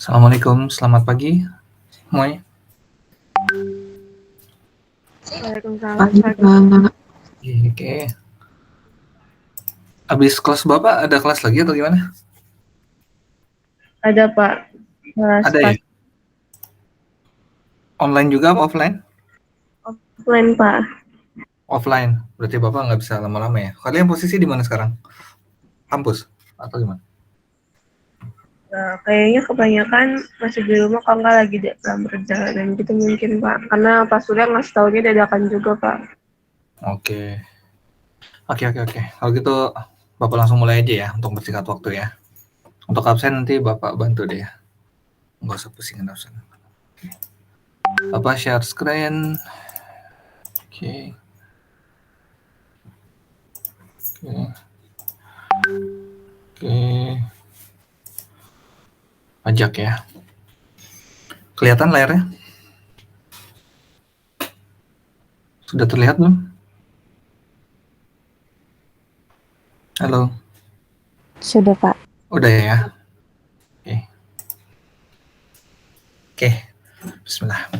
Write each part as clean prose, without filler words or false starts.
Assalamualaikum, selamat pagi semuanya. Waalaikumsalam. Pagi, Pak. Oke. Habis kelas Bapak ada kelas lagi atau gimana? Ada Pak, kelas Ada ya? Online juga apa offline? offline Pak. Offline. Berarti Bapak nggak bisa lama-lama ya. Kalian posisi di mana sekarang? Kampus atau gimana? Nah, kayaknya kebanyakan masih di rumah kalau nggak lagi dalam perjalanan gitu mungkin Pak. Karena Pak Surya ngasih taunya dadakan juga Pak. Oke. Oke. Kalau gitu Bapak langsung mulai aja ya untuk bersingkat waktu ya. Untuk absen nanti Bapak bantu deh ya. Nggak usah pusingin absen. Bapak share screen. Oke. Pajak ya. Kelihatan layarnya? Sudah terlihat belum? Halo. Sudah, Pak. Udah ya. Oke. Bismillah.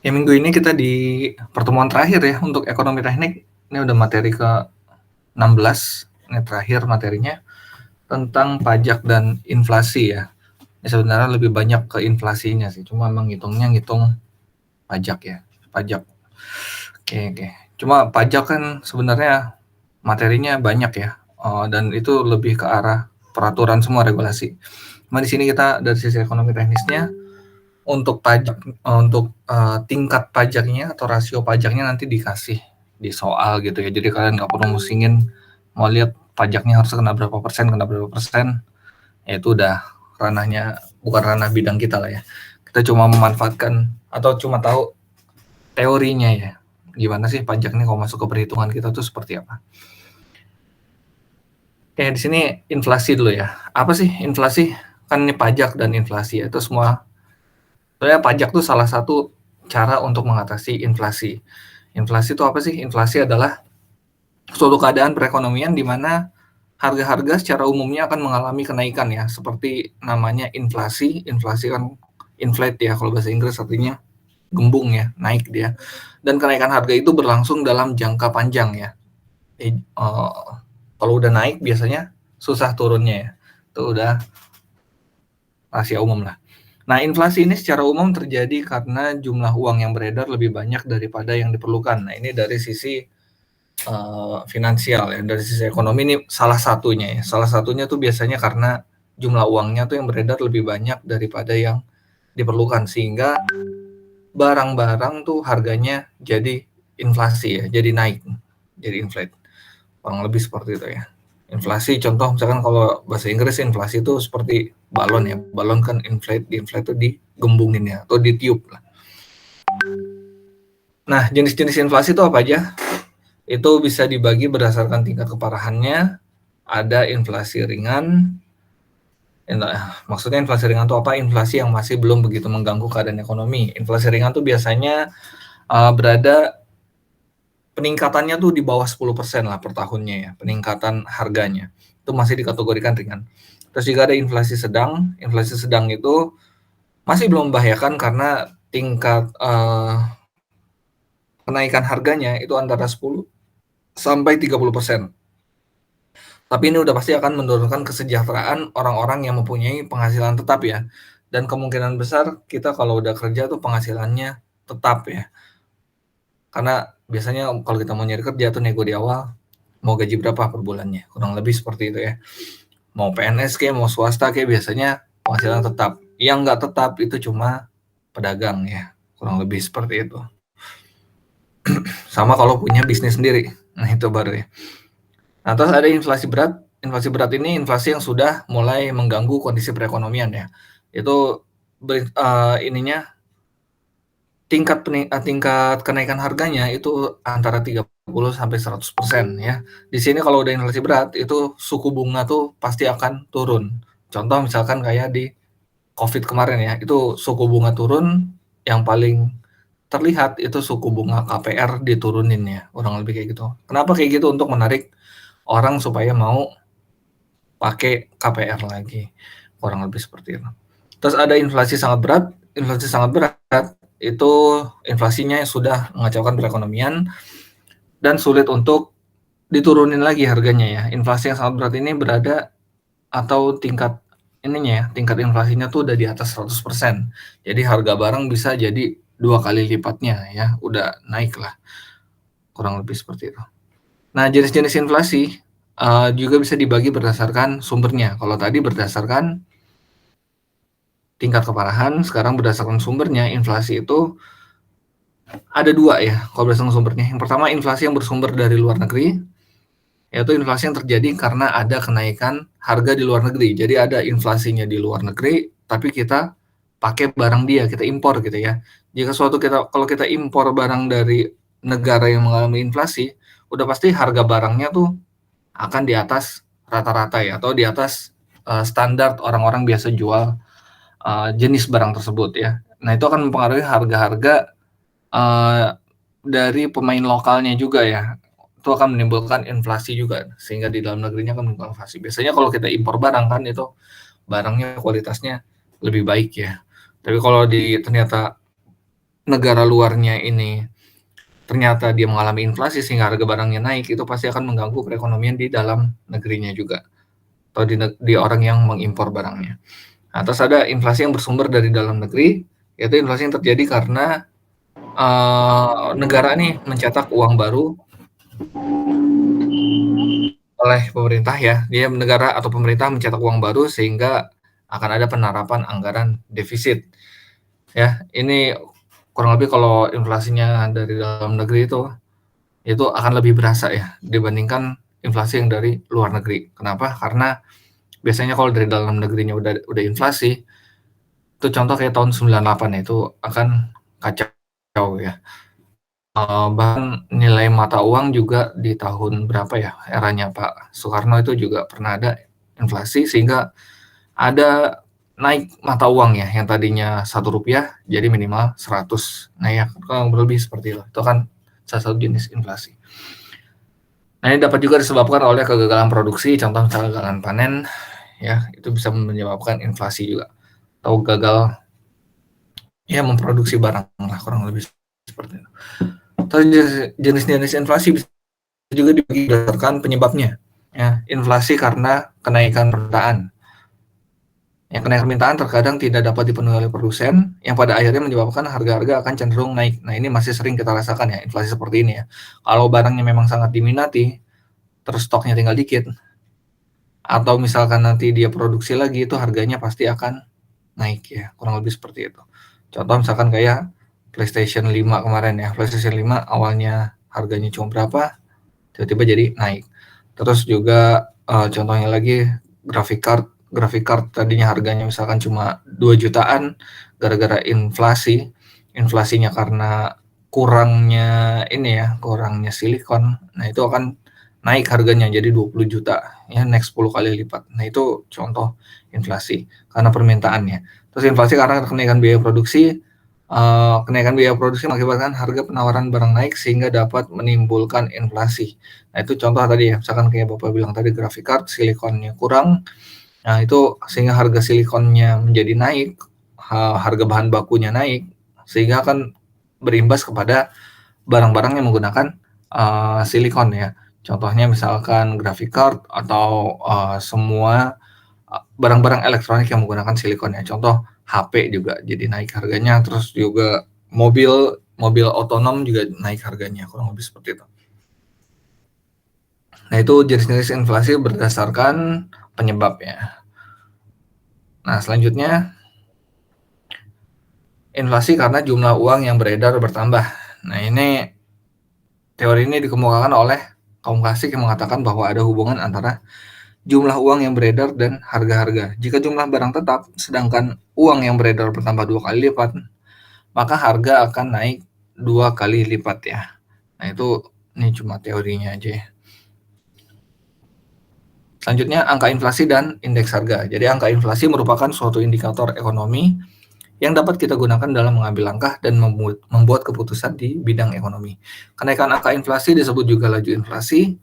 Ya, minggu ini kita di pertemuan terakhir ya untuk ekonomi teknik. Ini udah materi ke-16. Ini terakhir materinya tentang pajak dan inflasi ya. Ini sebenarnya lebih banyak ke inflasinya sih. Cuma memang ngitung pajak ya. Pajak. Oke. Cuma pajak kan sebenarnya materinya banyak ya. Dan itu lebih ke arah peraturan semua regulasi. Cuma di sini kita dari sisi ekonomi teknisnya untuk pajak, untuk tingkat pajaknya atau rasio pajaknya nanti dikasih di soal gitu ya. Jadi kalian nggak perlu musingin mau lihat pajaknya harus kena berapa persen. Ya itu udah ranahnya, bukan ranah bidang kita lah ya. Kita cuma memanfaatkan atau cuma tahu teorinya ya. Gimana sih pajaknya kalau masuk ke perhitungan kita tuh seperti apa. Oke, di sini inflasi dulu ya. Apa sih inflasi? Kan ini pajak dan inflasi ya. Itu semua sebenarnya pajak tuh salah satu cara untuk mengatasi inflasi. Inflasi itu apa sih? Inflasi adalah suatu keadaan perekonomian di mana harga-harga secara umumnya akan mengalami kenaikan ya, seperti namanya inflasi. Inflasi kan inflate ya kalau bahasa Inggris, artinya gembung ya, naik dia. Dan kenaikan harga itu berlangsung dalam jangka panjang ya. Kalau udah naik biasanya susah turunnya ya. Itu udah rahasia umum lah. Nah, inflasi ini secara umum terjadi karena jumlah uang yang beredar lebih banyak daripada yang diperlukan. Nah, ini dari sisi finansial ya, dari sisi ekonomi ini salah satunya ya. Salah satunya tuh biasanya karena jumlah uangnya tuh yang beredar lebih banyak daripada yang diperlukan, sehingga barang-barang tuh harganya jadi inflasi ya, jadi naik, jadi inflate. Kurang lebih seperti itu ya. Inflasi contoh misalkan kalau bahasa Inggris inflasi itu seperti balon ya. Balon kan inflate itu digembungin ya atau ditiup lah. Nah, jenis-jenis inflasi itu apa aja? Itu bisa dibagi berdasarkan tingkat keparahannya. Ada inflasi ringan. Maksudnya inflasi ringan itu apa? Inflasi yang masih belum begitu mengganggu keadaan ekonomi. Inflasi ringan itu biasanya berada peningkatannya tuh di bawah 10% lah per tahunnya ya, peningkatan harganya. Itu masih dikategorikan ringan. Terus juga ada inflasi sedang. Inflasi sedang itu masih belum membahayakan karena tingkat kenaikan harganya itu antara 10 sampai 30%. Tapi ini udah pasti akan menurunkan kesejahteraan orang-orang yang mempunyai penghasilan tetap ya. Dan kemungkinan besar kita kalau udah kerja tuh penghasilannya tetap ya. Karena biasanya kalau kita mau nyari kerja tuh nego di awal, mau gaji berapa per bulannya, kurang lebih seperti itu ya. Mau PNS kayak mau swasta kayak biasanya penghasilan tetap. Yang nggak tetap itu cuma pedagang ya, kurang lebih seperti itu. Sama kalau punya bisnis sendiri, nah itu baru ya. Nah, terus ada inflasi berat. Inflasi berat ini inflasi yang sudah mulai mengganggu kondisi perekonomian ya. Itu ininya tingkat kenaikan harganya itu antara 30 sampai 100% ya. Di sini kalau udah inflasi berat itu suku bunga tuh pasti akan turun. Contoh misalkan kayak di Covid kemarin ya, itu suku bunga turun, yang paling terlihat itu suku bunga KPR diturunin ya, kurang lebih kayak gitu. Kenapa kayak gitu? Untuk menarik orang supaya mau pakai KPR lagi, kurang lebih seperti itu. Terus ada inflasi sangat berat. Inflasi sangat berat itu inflasinya yang sudah mengacaukan perekonomian dan sulit untuk diturunin lagi harganya ya. Inflasi yang sangat berat ini berada atau tingkat ininya ya, tingkat inflasinya tuh udah di atas 100%. Jadi harga barang bisa jadi 2 kali lipatnya ya, udah naik lah. Kurang lebih seperti itu. Nah, jenis-jenis inflasi juga bisa dibagi berdasarkan sumbernya. Kalau tadi berdasarkan tingkat keparahan, sekarang berdasarkan sumbernya. Inflasi itu ada 2 ya kalau berdasarkan sumbernya. Yang pertama inflasi yang bersumber dari luar negeri, yaitu inflasi yang terjadi karena ada kenaikan harga di luar negeri. Jadi ada inflasinya di luar negeri, tapi kita pakai barang dia, kita impor gitu ya. Jika kalau kita impor barang dari negara yang mengalami inflasi, udah pasti harga barangnya tuh akan di atas rata-rata ya, atau di atas standar orang-orang biasa jual jenis barang tersebut ya. Nah, itu akan mempengaruhi harga-harga dari pemain lokalnya juga ya. Itu akan menimbulkan inflasi juga, sehingga di dalam negerinya akan menimbulkan inflasi. Biasanya kalau kita impor barang kan itu barangnya kualitasnya lebih baik ya. Tapi kalau ternyata negara luarnya ini ternyata dia mengalami inflasi sehingga harga barangnya naik, itu pasti akan mengganggu perekonomian di dalam negerinya juga, atau di orang yang mengimpor barangnya. Nah, terus ada inflasi yang bersumber dari dalam negeri, yaitu inflasi yang terjadi karena negara nih mencetak uang baru oleh pemerintah ya. Dia negara atau pemerintah mencetak uang baru sehingga akan ada penerapan anggaran defisit. Ya, ini kurang lebih kalau inflasinya dari dalam negeri itu akan lebih berasa ya dibandingkan inflasi yang dari luar negeri. Kenapa? Karena biasanya kalau dari dalam negerinya udah inflasi, itu contoh kayak tahun 98 itu akan kacau ya. Bahkan nilai mata uang juga di tahun berapa ya, eranya Pak Soekarno itu juga pernah ada inflasi sehingga ada naik mata uang ya, yang tadinya Rp1 jadi minimal 100. Nah ya, kurang lebih seperti itu. Itu kan salah satu jenis inflasi. Nah, ini dapat juga disebabkan oleh kegagalan produksi, contoh misalnya kegagalan panen ya, itu bisa menyebabkan inflasi juga. Atau gagal ya memproduksi barang lah, kurang lebih seperti itu. Atau jenis-jenis inflasi bisa juga dibagi berdasarkan penyebabnya. Ya, inflasi karena kenaikan permintaan. Yang kenaikan permintaan terkadang tidak dapat dipenuhi oleh produsen, yang pada akhirnya menyebabkan harga-harga akan cenderung naik. Nah, ini masih sering kita rasakan ya, inflasi seperti ini ya. Kalau barangnya memang sangat diminati, terus stoknya tinggal dikit, atau misalkan nanti dia produksi lagi, itu harganya pasti akan naik ya, kurang lebih seperti itu. Contoh misalkan kayak PlayStation 5 kemarin ya, PlayStation 5 awalnya harganya cuma berapa, tiba-tiba jadi naik. Terus juga contohnya lagi graphic card tadinya harganya misalkan cuma 2 jutaan, gara-gara inflasinya karena kurangnya silikon, nah itu akan naik harganya jadi 20 juta, ya naik 10 kali lipat. Nah itu contoh inflasi karena permintaannya. Terus inflasi karena kenaikan biaya produksi mengakibatkan harga penawaran barang naik sehingga dapat menimbulkan inflasi. Nah itu contoh tadi ya, misalkan kayak Bapak bilang tadi graphic card, silikonnya kurang, nah itu sehingga harga silikonnya menjadi naik, harga bahan bakunya naik, sehingga akan berimbas kepada barang-barang yang menggunakan silikon ya. Contohnya misalkan graphic card atau semua barang-barang elektronik yang menggunakan silikon ya. Contoh HP juga jadi naik harganya, terus juga mobil otonom juga naik harganya, kurang lebih seperti itu. Nah, itu jenis-jenis inflasi berdasarkan penyebabnya. Nah, selanjutnya inflasi karena jumlah uang yang beredar bertambah. Nah, teori ini dikemukakan oleh kaum klasik yang mengatakan bahwa ada hubungan antara jumlah uang yang beredar dan harga-harga. Jika jumlah barang tetap, sedangkan uang yang beredar bertambah 2 kali lipat, maka harga akan naik 2 kali lipat ya. Nah, ini cuma teorinya aja ya. Selanjutnya, angka inflasi dan indeks harga. Jadi, angka inflasi merupakan suatu indikator ekonomi yang dapat kita gunakan dalam mengambil langkah dan membuat keputusan di bidang ekonomi. Kenaikan angka inflasi disebut juga laju inflasi.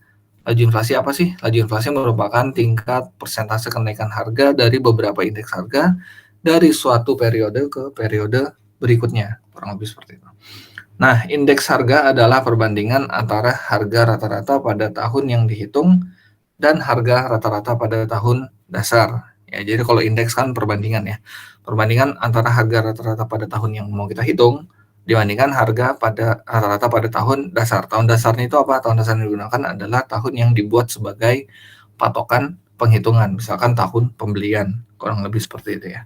Laju inflasi apa sih? Laju inflasi merupakan tingkat persentase kenaikan harga dari beberapa indeks harga dari suatu periode ke periode berikutnya, kurang lebih seperti itu. Nah, indeks harga adalah perbandingan antara harga rata-rata pada tahun yang dihitung dan harga rata-rata pada tahun dasar. Ya, jadi kalau indeks kan perbandingan ya. Perbandingan antara harga rata-rata pada tahun yang mau kita hitung dibandingkan harga pada rata-rata pada tahun dasar. Tahun dasarnya itu apa? Tahun dasar yang digunakan adalah tahun yang dibuat sebagai patokan penghitungan, misalkan tahun pembelian, kurang lebih seperti itu ya.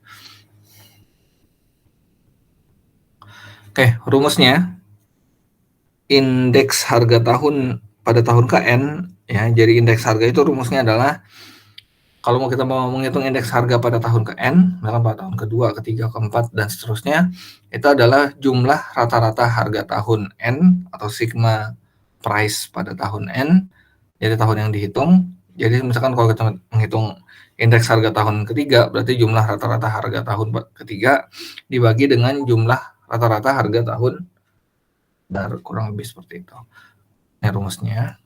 Oke, rumusnya indeks harga tahun pada tahun ke-N ya. Jadi indeks harga itu rumusnya adalah kalau kita mau menghitung indeks harga pada tahun ke-N, misalkan pada tahun kedua, ketiga, keempat, dan seterusnya, itu adalah jumlah rata-rata harga tahun N atau sigma price pada tahun N, jadi tahun yang dihitung. Jadi misalkan kalau kita menghitung indeks harga tahun ketiga, berarti jumlah rata-rata harga tahun ketiga dibagi dengan jumlah rata-rata harga tahun baru, kurang lebih seperti itu. Ini rumusnya.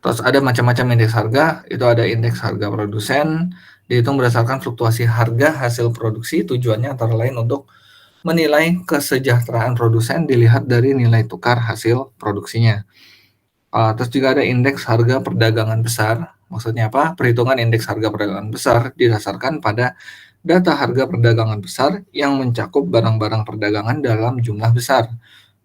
Terus ada macam-macam indeks harga, itu ada indeks harga produsen, dihitung berdasarkan fluktuasi harga hasil produksi, tujuannya antara lain untuk menilai kesejahteraan produsen dilihat dari nilai tukar hasil produksinya. Terus juga ada indeks harga perdagangan besar, maksudnya apa? Perhitungan indeks harga perdagangan besar didasarkan pada data harga perdagangan besar yang mencakup barang-barang perdagangan dalam jumlah besar.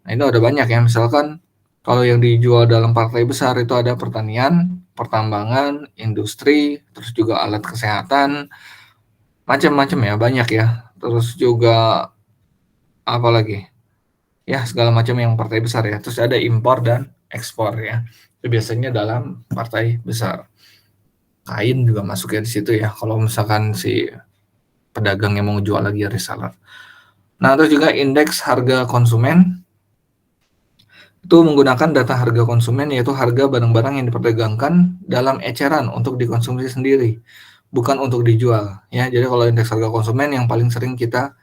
Nah, itu ada banyak ya, misalkan kalau yang dijual dalam partai besar itu ada pertanian, pertambangan, industri, terus juga alat kesehatan, macam-macam ya, banyak ya. Terus juga apa lagi? Ya, segala macam yang partai besar ya. Terus ada impor dan ekspor ya. Itu biasanya dalam partai besar. Kain juga masuk ya di situ ya. Kalau misalkan si pedagang yang mau jual lagi reseller. Nah, terus juga indeks harga konsumen itu menggunakan data harga konsumen, yaitu harga barang-barang yang diperdagangkan dalam eceran untuk dikonsumsi sendiri, bukan untuk dijual ya. Jadi kalau indeks harga konsumen yang paling sering kita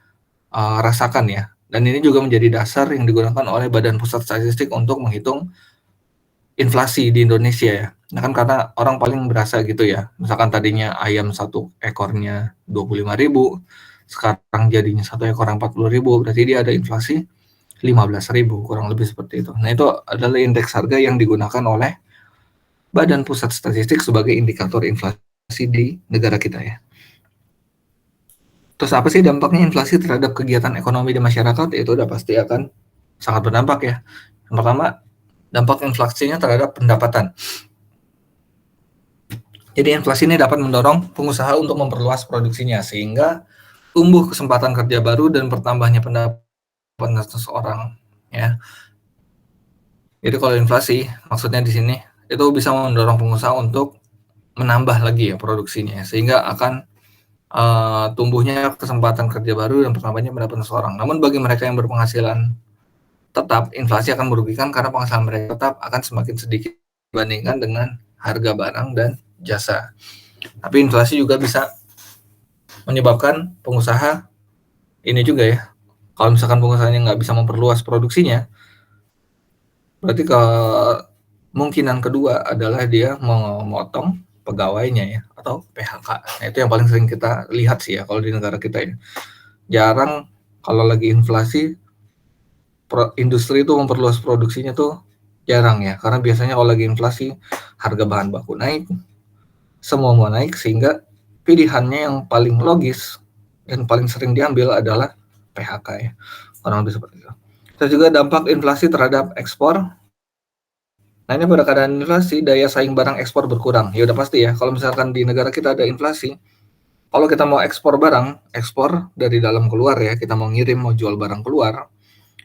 rasakan ya, dan ini juga menjadi dasar yang digunakan oleh Badan Pusat Statistik untuk menghitung inflasi di Indonesia ya. Nah kan karena orang paling berasa gitu ya, misalkan tadinya ayam satu ekornya 25.000, sekarang jadinya satu ekor 40.000, berarti dia ada inflasi 15.000, kurang lebih seperti itu. Nah, itu adalah indeks harga yang digunakan oleh Badan Pusat Statistik sebagai indikator inflasi di negara kita ya. Terus apa sih dampaknya inflasi terhadap kegiatan ekonomi di masyarakat? Itu udah pasti akan sangat berdampak ya. Yang pertama, dampak inflasinya terhadap pendapatan. Jadi inflasi ini dapat mendorong pengusaha untuk memperluas produksinya sehingga tumbuh kesempatan kerja baru dan bertambahnya pendapatan seseorang ya. Jadi kalau inflasi maksudnya di sini itu bisa mendorong pengusaha untuk menambah lagi ya produksinya sehingga akan tumbuhnya kesempatan kerja baru dan bertambahnya pendapatan seseorang. Namun bagi mereka yang berpenghasilan tetap, inflasi akan merugikan karena penghasilan mereka tetap akan semakin sedikit dibandingkan dengan harga barang dan jasa. Tapi inflasi juga bisa menyebabkan pengusaha ini juga ya, kalau misalkan pengusahanya nggak bisa memperluas produksinya, berarti kemungkinan kedua adalah dia memotong pegawainya ya, atau PHK. Nah, itu yang paling sering kita lihat sih ya kalau di negara kita ya. Jarang kalau lagi inflasi industri itu memperluas produksinya tuh jarang ya, karena biasanya kalau lagi inflasi harga bahan baku naik, semua mau naik, sehingga pilihannya yang paling logis dan paling sering diambil adalah PHK ya, orang lebih seperti itu. Terus juga dampak inflasi terhadap ekspor. Nah ini pada keadaan inflasi, daya saing barang ekspor berkurang. Ya udah pasti ya, kalau misalkan di negara kita ada inflasi, kalau kita mau ekspor barang, ekspor dari dalam keluar ya, kita mau ngirim, mau jual barang keluar,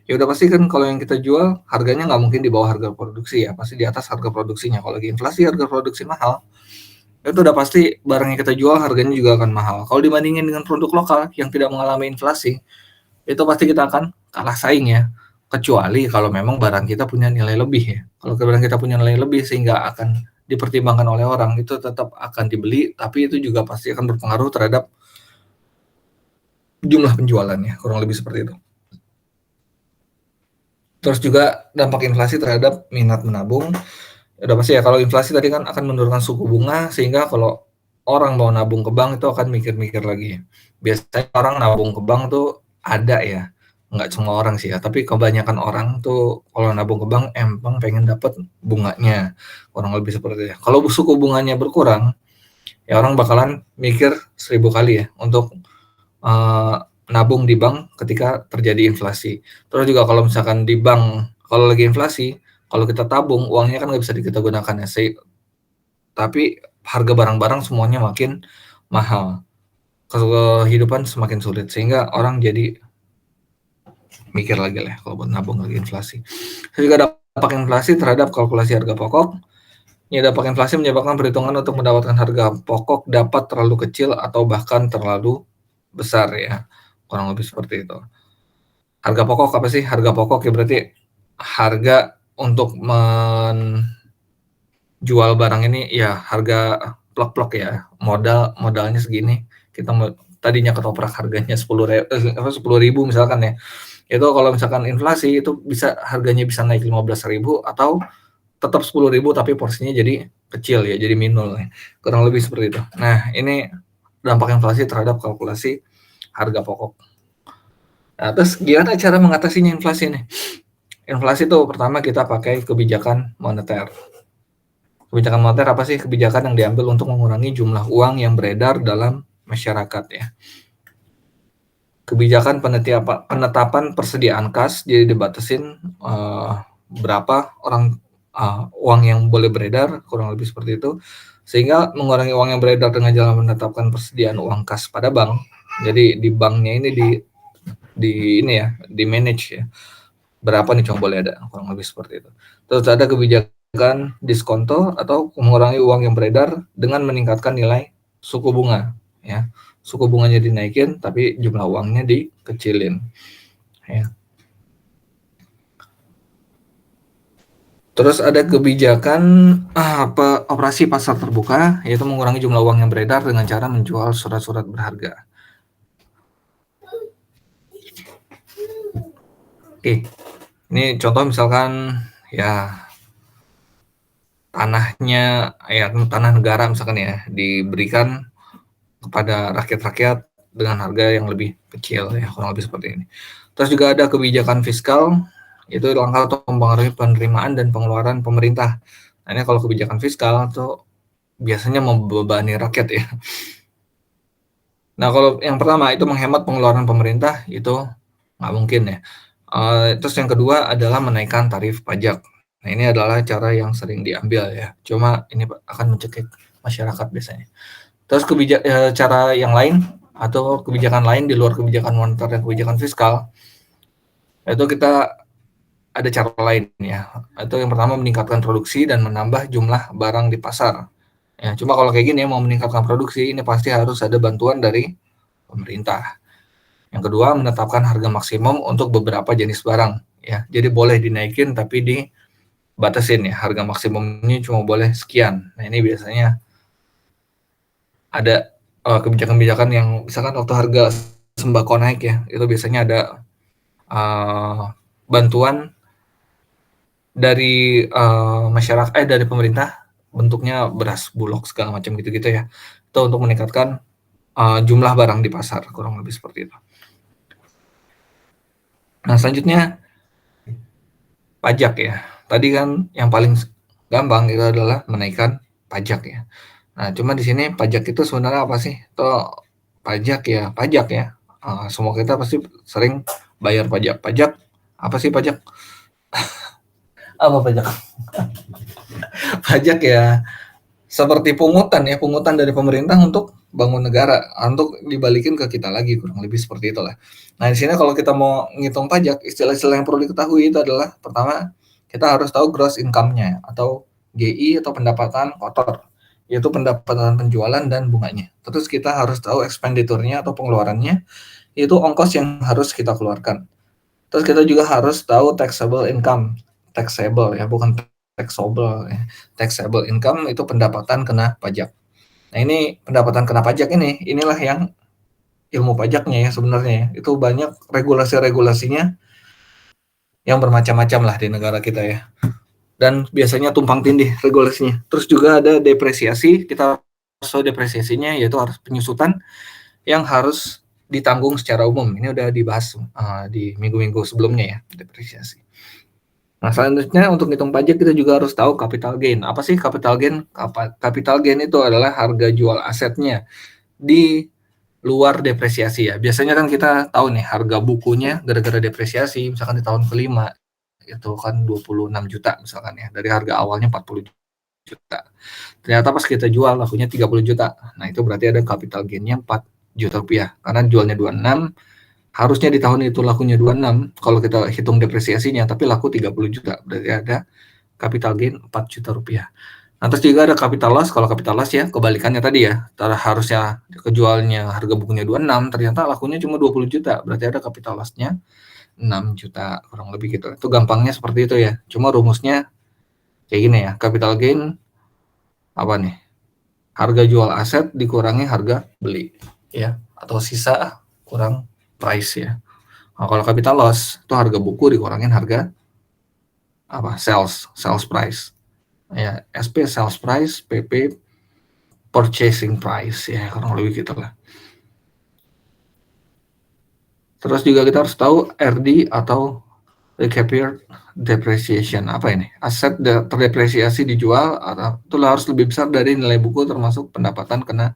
ya udah pasti kan kalau yang kita jual harganya nggak mungkin di bawah harga produksi ya, pasti di atas harga produksinya. Kalau lagi inflasi harga produksi mahal, itu udah pasti barang yang kita jual harganya juga akan mahal. Kalau dibandingin dengan produk lokal yang tidak mengalami inflasi, itu pasti kita akan kalah saing ya. Kecuali kalau memang barang kita punya nilai lebih ya. Kalau barang kita punya nilai lebih sehingga akan dipertimbangkan oleh orang, itu tetap akan dibeli, tapi itu juga pasti akan berpengaruh terhadap jumlah penjualannya, kurang lebih seperti itu. Terus juga dampak inflasi terhadap minat menabung. Udah pasti ya, kalau inflasi tadi kan akan menurunkan suku bunga, sehingga kalau orang mau nabung ke bank itu akan mikir-mikir lagi. Biasanya orang nabung ke bank tuh ada ya, nggak semua orang sih ya, tapi kebanyakan orang tuh kalau nabung ke bank emang pengen dapat bunganya, kurang lebih seperti itu. Kalau suku bunganya berkurang, ya orang bakalan mikir 1000 kali ya untuk nabung di bank ketika terjadi inflasi. Terus juga kalau misalkan di bank, kalau lagi inflasi, kalau kita tabung, uangnya kan nggak bisa kita gunakan ya, tapi harga barang-barang semuanya makin mahal. Kehidupan semakin sulit, sehingga orang jadi mikir lagi lah kalau buat nabung lagi inflasi. Saya juga dampak inflasi terhadap kalkulasi harga pokok. Ya, dampak inflasi menyebabkan perhitungan untuk mendapatkan harga pokok dapat terlalu kecil atau bahkan terlalu besar ya. Kurang lebih seperti itu. Harga pokok apa sih? Harga pokok ya berarti harga untuk menjual barang ini ya harga plok-plok ya. Modalnya segini. Kita tadinya ketoprak harganya 10.000 misalkan ya. Itu kalau misalkan inflasi itu bisa harganya bisa naik 15.000 atau tetap 10.000 tapi porsinya jadi kecil ya, jadi minul ya. Kurang lebih seperti itu. Nah, ini dampak inflasi terhadap kalkulasi harga pokok. Nah, terus gimana cara mengatasinya inflasi nih? Inflasi itu pertama kita pakai kebijakan moneter. Kebijakan moneter apa sih? Kebijakan yang diambil untuk mengurangi jumlah uang yang beredar dalam masyarakat ya. Kebijakan penetapan persediaan kas jadi dibatasin berapa uang yang boleh beredar, kurang lebih seperti itu, sehingga mengurangi uang yang beredar dengan jalan menetapkan persediaan uang kas pada bank. Jadi di banknya ini ini ya, di manage ya, berapa nih cuma boleh ada, kurang lebih seperti itu. Terus ada kebijakan diskonto atau mengurangi uang yang beredar dengan meningkatkan nilai suku bunga ya. Suku bunganya dinaikin tapi jumlah uangnya dikecilin ya. Terus ada kebijakan operasi pasar terbuka, yaitu mengurangi jumlah uang yang beredar dengan cara menjual surat-surat berharga. Oke, ini contoh misalkan ya tanah negara misalkan ya diberikan kepada rakyat-rakyat dengan harga yang lebih kecil ya, kurang lebih seperti ini. Terus juga ada kebijakan fiskal, itu langkah untuk mempengaruhi penerimaan dan pengeluaran pemerintah. Nah, ini kalau kebijakan fiskal itu biasanya membebani rakyat ya. Nah, kalau yang pertama itu menghemat pengeluaran pemerintah, itu nggak mungkin ya. Terus yang kedua adalah menaikkan tarif pajak. Nah, ini adalah cara yang sering diambil ya. Cuma ini akan mencekik masyarakat biasanya. Terus cara yang lain atau kebijakan lain di luar kebijakan moneter dan kebijakan fiskal, itu kita ada cara lain ya. Itu yang pertama meningkatkan produksi dan menambah jumlah barang di pasar. Ya, cuma kalau kayak gini mau meningkatkan produksi ini pasti harus ada bantuan dari pemerintah. Yang kedua menetapkan harga maksimum untuk beberapa jenis barang ya. Jadi boleh dinaikin tapi dibatasin ya. Harga maksimumnya cuma boleh sekian. Nah, ini biasanya ada kebijakan-kebijakan yang misalkan waktu harga sembako naik ya, itu biasanya ada bantuan dari masyarakat dari pemerintah, bentuknya beras bulog segala macam gitu-gitu ya. Itu untuk meningkatkan jumlah barang di pasar, kurang lebih seperti itu. Nah, selanjutnya pajak ya. Tadi kan yang paling gampang itu adalah menaikkan pajak ya. Nah, cuma di sini pajak itu sebenarnya apa sih? Itu pajak ya. Semua kita pasti sering bayar pajak. Pajak apa sih pajak? Apa pajak? Pajak ya seperti pungutan dari pemerintah untuk bangun negara, untuk dibalikin ke kita lagi, kurang lebih seperti itulah. Nah, di sini kalau kita mau ngitung pajak, istilah-istilah yang perlu diketahui itu adalah pertama, kita harus tahu gross income-nya atau GI atau pendapatan kotor, yaitu pendapatan penjualan dan bunganya. Terus kita harus tahu expenditure-nya atau pengeluarannya, yaitu ongkos yang harus kita keluarkan. Terus kita juga harus tahu taxable income, taxable ya, bukan taxable ya. Taxable income itu pendapatan kena pajak. Nah, ini pendapatan kena pajak inilah yang ilmu pajaknya ya sebenarnya ya. Itu banyak regulasi-regulasinya yang bermacam-macam lah di negara kita ya. Dan biasanya tumpang tindih regulasinya. Terus juga ada depresiasi, kita depresiasinya yaitu harus penyusutan yang harus ditanggung secara umum. Ini udah dibahas di minggu-minggu sebelumnya ya, depresiasi. Nah, selanjutnya untuk hitung pajak kita juga harus tahu capital gain. Apa sih capital gain? Capital gain itu adalah harga jual asetnya di luar depresiasi ya. Biasanya kan kita tahu nih harga bukunya gara-gara depresiasi, misalkan di tahun kelima itu kan 26 juta misalkan ya, dari harga awalnya 40 juta. Ternyata pas kita jual lakunya 30 juta. Nah, itu berarti ada capital gain-nya 4 juta rupiah. Karena jualnya 26, harusnya di tahun itu lakunya 26 kalau kita hitung depresiasinya, tapi laku 30 juta. Berarti ada capital gain 4 juta rupiah. Nah, terus juga ada capital loss. Kalau capital loss ya kebalikannya tadi ya. Harusnya kejualnya harga bukunya 26, ternyata lakunya cuma 20 juta. Berarti ada capital loss-nya 6 juta kurang lebih gitu. Itu gampangnya seperti itu ya. Cuma rumusnya kayak gini ya. Capital gain apa nih? Harga jual aset dikurangi harga beli ya, atau sisa kurang price ya. Nah, kalau capital loss itu harga buku dikurangin harga apa? Sales price. Ya, SP sales price, PP purchasing price ya, kurang lebih gitulah. Terus juga kita harus tahu RD atau required depreciation. Apa ini? Aset terdepresiasi dijual atau itu harus lebih besar dari nilai buku termasuk pendapatan kena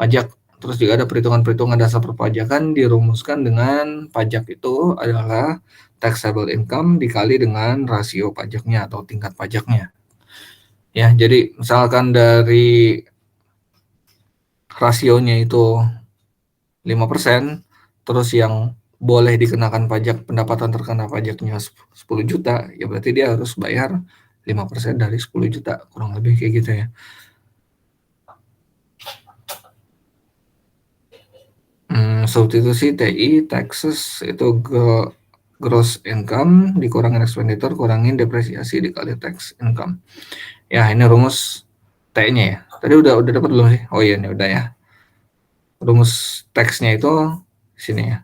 pajak. Terus juga ada perhitungan dasar perpajakan dirumuskan dengan pajak itu adalah taxable income dikali dengan rasio pajaknya atau tingkat pajaknya. Ya, jadi misalkan dari rasionya itu 5%, terus yang boleh dikenakan pajak, pendapatan terkena pajaknya 10 juta, ya berarti dia harus bayar 5% dari 10 juta, kurang lebih kayak gitu ya. Substitusi TI, taxes, itu gross income, dikurangin expenditure, kurangin depresiasi, dikali tax income. Ya, ini rumus T-nya ya. Tadi udah dapat belum sih? Oh iya, ini udah ya. Rumus teksnya itu sini ya.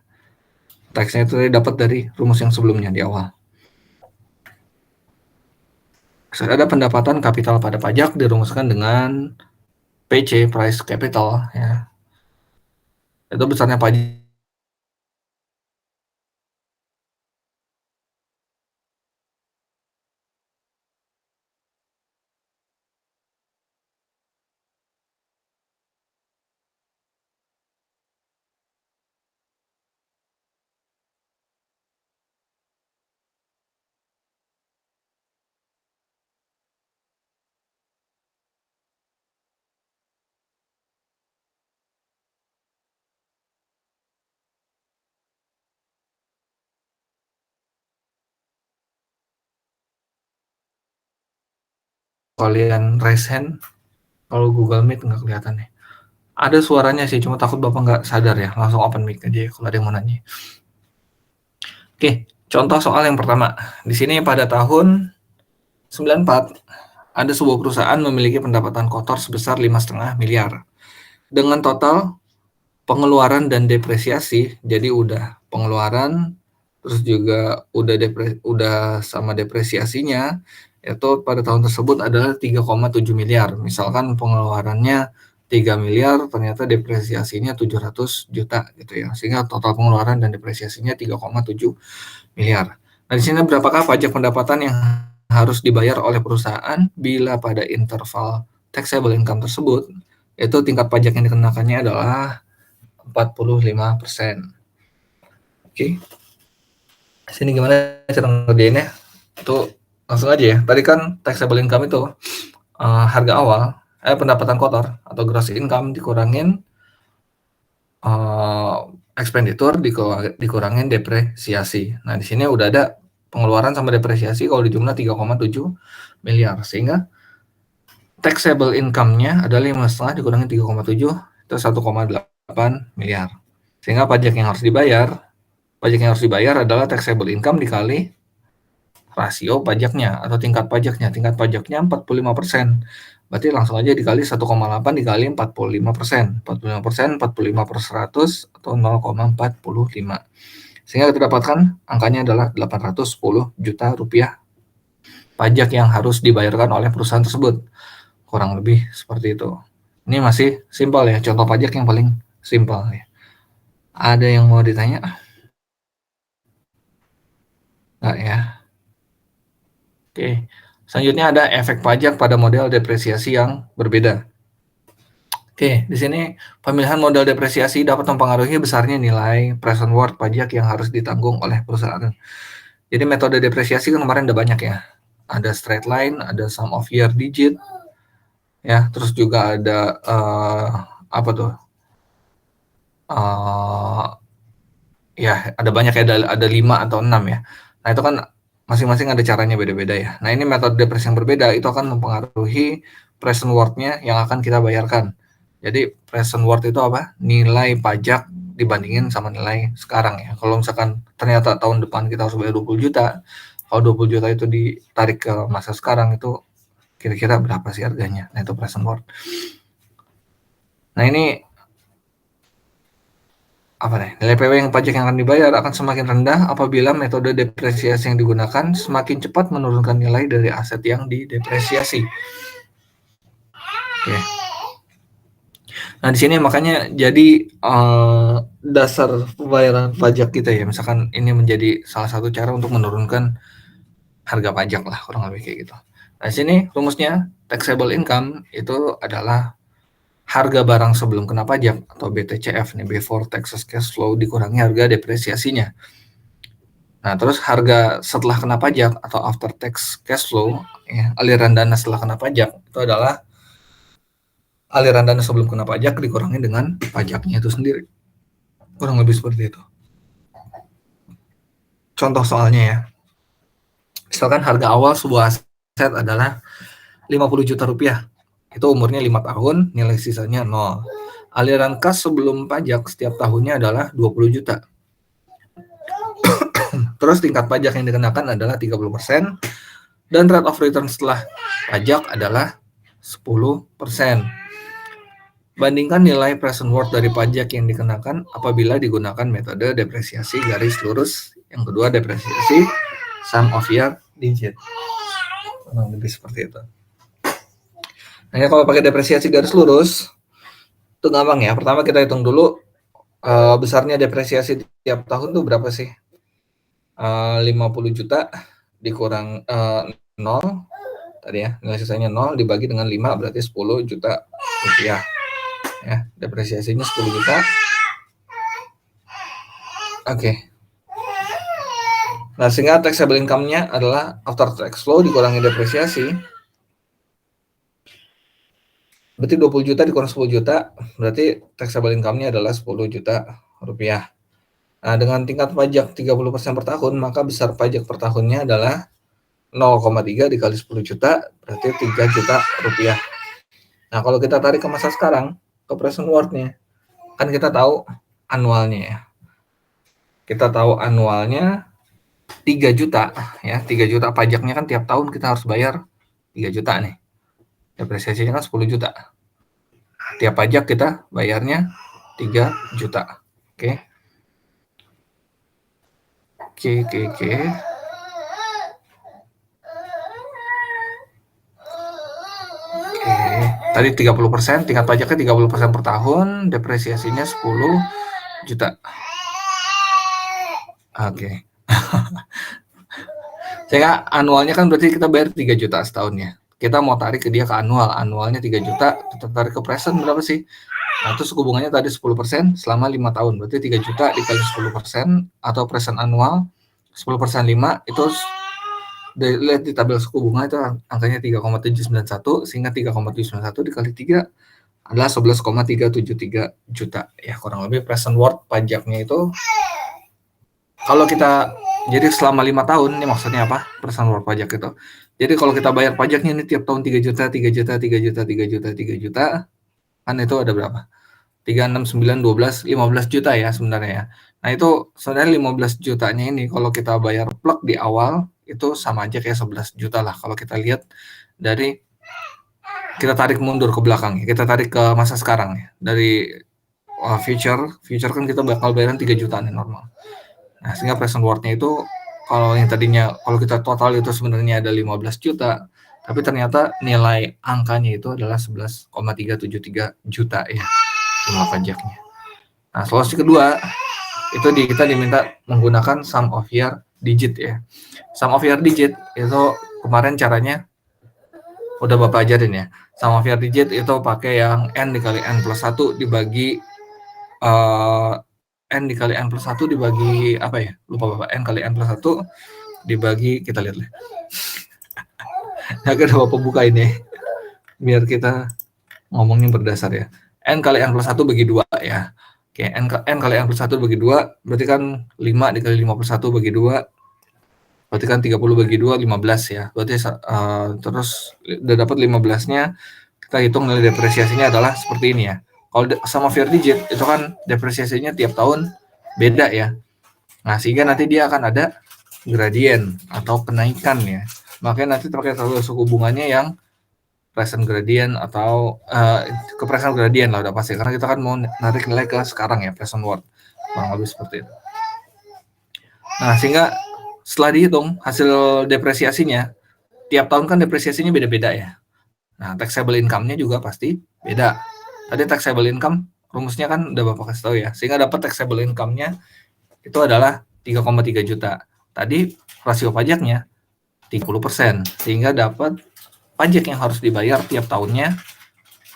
Teksnya itu dapat dari rumus yang sebelumnya di awal. Ada pendapatan kapital pada pajak dirumuskan dengan PC, price capital ya. Itu besarnya pajak kalian raise hand. Kalau Google Meet nggak kelihatan nih. Ada suaranya sih, cuma takut Bapak nggak sadar ya. Langsung open mic aja ya kalau ada yang mau nanya. Oke, contoh soal yang pertama. Di sini pada tahun 94 ada sebuah perusahaan memiliki pendapatan kotor sebesar 5,5 miliar. Dengan total pengeluaran dan depresiasi, jadi udah pengeluaran terus juga udah sama depresiasinya, itu pada tahun tersebut adalah 3,7 miliar. Misalkan pengeluarannya 3 miliar, ternyata depresiasinya 700 juta gitu ya. Sehingga total pengeluaran dan depresiasinya 3,7 miliar. Nah, di sini berapakah pajak pendapatan yang harus dibayar oleh perusahaan bila pada interval taxable income tersebut, itu tingkat pajak yang dikenakannya adalah 45%. Oke. Sini gimana cara ngerjainnya? Itu langsung aja ya. Tadi kan taxable income itu harga awal, pendapatan kotor atau gross income dikurangin expenditure dikurangin depresiasi. Nah, di sini udah ada pengeluaran sama depresiasi kalau dijumlah 3,7 miliar. Sehingga taxable income-nya adalah 5,5 dikurangin 3,7 itu 1,8 miliar. Sehingga pajak yang harus dibayar adalah taxable income dikali rasio pajaknya atau tingkat pajaknya. Tingkat pajaknya 45%. Berarti langsung aja dikali 1,8 dikali 45%. 45%, 45 per 100 atau 0,45. Sehingga kita dapatkan angkanya adalah 810 juta rupiah pajak yang harus dibayarkan oleh perusahaan tersebut. Kurang lebih seperti itu. Ini masih simpel ya, contoh pajak yang paling simpel ya. Ada yang mau ditanya? Enggak ya. Oke. Selanjutnya ada efek pajak pada model depresiasi yang berbeda. Oke, di sini pemilihan model depresiasi dapat mempengaruhi besarnya nilai present worth pajak yang harus ditanggung oleh perusahaan. Jadi metode depresiasi kan kemarin ada banyak ya. Ada straight line, ada sum of year digit, ya. Terus juga ada apa tuh? Ya ada banyak ya, ada 5 atau 6 ya. Nah itu kan masing-masing ada caranya beda-beda ya. Nah ini metode depresi yang berbeda itu akan mempengaruhi present worth-nya yang akan kita bayarkan. Jadi present worth itu apa? Nilai pajak dibandingin sama nilai sekarang ya. Kalau misalkan ternyata tahun depan kita harus bayar 20 juta, kalau 20 juta itu ditarik ke masa sekarang itu kira-kira berapa sih harganya? Nah itu present worth. Nah ini nilai PW yang pajak yang akan dibayar akan semakin rendah apabila metode depresiasi yang digunakan semakin cepat menurunkan nilai dari aset yang didepresiasi. Oke. Nah di sini makanya jadi dasar pembayaran pajak kita ya, misalkan ini menjadi salah satu cara untuk menurunkan harga pajak lah, kurang lebih kayak gitu. Nah di sini rumusnya taxable income itu adalah harga barang sebelum kena pajak atau BTCF nih, before taxes cash flow dikurangi harga depresiasinya. Nah, terus harga setelah kena pajak atau after tax cash flow, ya, aliran dana setelah kena pajak itu adalah aliran dana sebelum kena pajak dikurangi dengan pajaknya itu sendiri. Kurang lebih seperti itu. Contoh soalnya ya. Misalkan harga awal sebuah aset adalah 50 juta rupiah. Itu umurnya 5 tahun, nilai sisanya 0. Aliran kas sebelum pajak setiap tahunnya adalah 20 juta. Terus tingkat pajak yang dikenakan adalah 30%, dan rate of return setelah pajak adalah 10%. Bandingkan nilai present worth dari pajak yang dikenakan apabila digunakan metode depresiasi garis lurus. Yang kedua depresiasi sum of year digit. Lebih seperti itu. Nah, kalau pakai depresiasi garis lurus itu gampang ya. Pertama kita hitung dulu besarnya depresiasi tiap tahun tuh berapa sih? 50 juta dikurang 0 tadi ya, nilai sisanya 0 dibagi dengan 5 berarti 10 juta rupiah ya, depresiasinya 10 juta. Oke. Nah sehingga taxable income-nya adalah after tax flow dikurangi depresiasi, berarti 20 juta dikurang 10 juta berarti taxable income-nya adalah 10 juta rupiah. Nah dengan tingkat pajak 30% per tahun maka besar pajak per tahunnya adalah 0,3 dikali 10 juta berarti 3 juta rupiah. Nah kalau kita tarik ke masa sekarang, ke present worth-nya, kan kita tahu anualnya ya. Kita tahu anualnya 3 juta ya, 3 juta pajaknya kan tiap tahun kita harus bayar 3 juta nih. Depresiasinya kan 10 juta. Tiap pajak kita bayarnya 3 juta. Oke. Tadi 30%, tingkat pajaknya 30% per tahun, depresiasinya 10 juta. Oke. Sehingga anualnya kan berarti kita bayar 3 juta setahunnya. Kita mau tarik ke dia ke annual, anualnya 3 juta, kita tarik ke present berapa sih? Nah, itu suku bunganya tadi 10% selama 5 tahun, berarti 3 juta dikali 10% atau present annual, 10% 5, itu lihat di tabel suku bunga itu angkanya 3,791, sehingga 3,791 dikali 3 adalah 11,373 juta. Ya, kurang lebih present worth pajaknya itu, kalau kita, jadi selama 5 tahun, ini maksudnya apa? Present worth pajak itu. Jadi kalau kita bayar pajaknya ini tiap tahun 3 juta, 3 juta, 3 juta, 3 juta, 3 juta, kan itu ada berapa? 3, 6, 9, 12, 15 juta ya sebenarnya ya. Nah itu sebenarnya 15 jutanya ini kalau kita bayar plug di awal, itu sama aja kayak 11 juta lah kalau kita lihat dari, kita tarik mundur ke belakang ya, kita tarik ke masa sekarang ya, dari future kan kita bakal bayaran 3 juta nih normal. Nah sehingga present worth-nya itu kalau yang tadinya, kalau kita total itu sebenarnya ada 15 juta, Tapi ternyata nilai angkanya itu adalah 11,373 juta ya, jumlah pajaknya. Nah, solusi kedua itu kita diminta menggunakan sum of year digit ya. Sum of year digit itu kemarin caranya udah Bapak ajarin ya. Sum of year digit itu pakai yang n dikali n plus 1 dibagi n dikali n plus 1 dibagi apa ya? Lupa Bapak. N kali n plus 1 dibagi, kita lihat lah. Agak Bapak buka ini biar kita ngomongnya berdasar ya. N kali n plus 1 bagi 2 ya. Oke, n kali n plus 1 bagi 2 berarti kan 5 dikali 5 plus 1 bagi 2 berarti kan 30 bagi 2 15 ya. Berarti terus udah dapat 15-nya, kita hitung nilai depresiasinya adalah seperti ini ya. Kalau sum of year digit itu kan depresiasinya tiap tahun beda ya. Nah, sehingga nanti dia akan ada gradien atau kenaikan ya. Makanya nanti pakai suku bunganya yang present gradient atau ke present gradient lah udah pasti, karena kita kan mau narik nilai ke sekarang ya, present worth, kurang lebih seperti itu. Nah, sehingga setelah dihitung hasil depresiasinya, tiap tahun kan depresiasinya beda-beda ya. Nah, taxable income-nya juga pasti beda. Tadi taxable income rumusnya kan udah Bapak kasih tahu ya, sehingga dapat taxable income-nya itu adalah 3,3 juta. Tadi rasio pajaknya 30%, sehingga dapat pajak yang harus dibayar tiap tahunnya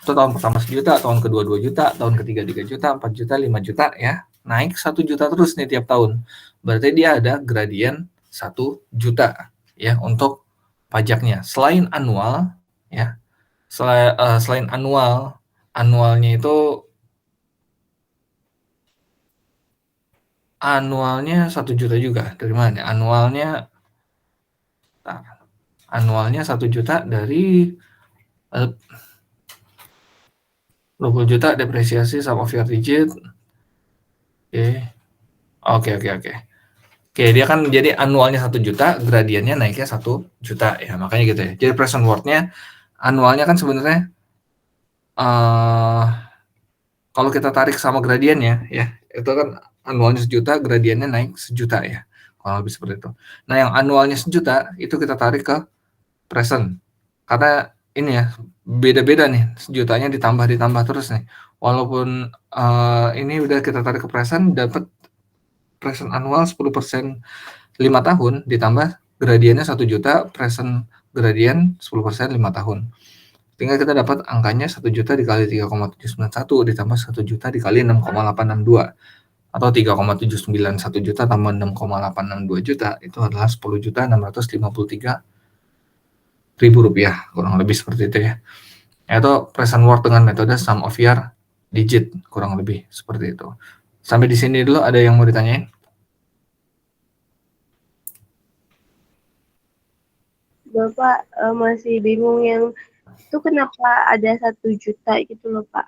itu tahun pertama 1 juta, tahun kedua 2 juta, tahun ketiga 3 juta, 4 juta, 5 juta ya. Naik 1 juta terus nih tiap tahun. Berarti dia ada gradien 1 juta ya untuk pajaknya. Selain anual ya. Selain annualnya itu annualnya 1 juta juga. Dari mana? Annualnya 1 juta dari 20 juta depresiasi sum of year digit. Oke. Oke, dia kan jadi annualnya 1 juta, gradiennya naiknya 1 juta ya, makanya gitu ya. Jadi present worth-nya annualnya kan sebenarnya kalau kita tarik sama gradiennya ya, itu kan annualnya 1 juta, gradiennya naik 1 juta ya. Kalau lebih seperti itu. Nah, yang annualnya 1 juta itu kita tarik ke present. Karena ini ya, beda-beda nih, 1 jutanya ditambah terus nih. Walaupun ini udah kita tarik ke present, dapat present annual 10% 5 tahun, ditambah gradiennya 1 juta, present gradien 10% 5 tahun. Tinggal kita dapat angkanya 1 juta dikali 3,791 ditambah 1 juta dikali 6,862 atau 3,791 juta tambah 6,862 juta itu adalah 10.653.000 rupiah, kurang lebih seperti itu ya. Itu present worth dengan metode sum of year digit, kurang lebih seperti itu. Sampai di sini dulu, ada yang mau ditanyain? Bapak masih bingung yang itu kenapa ada 1 juta gitu loh Pak.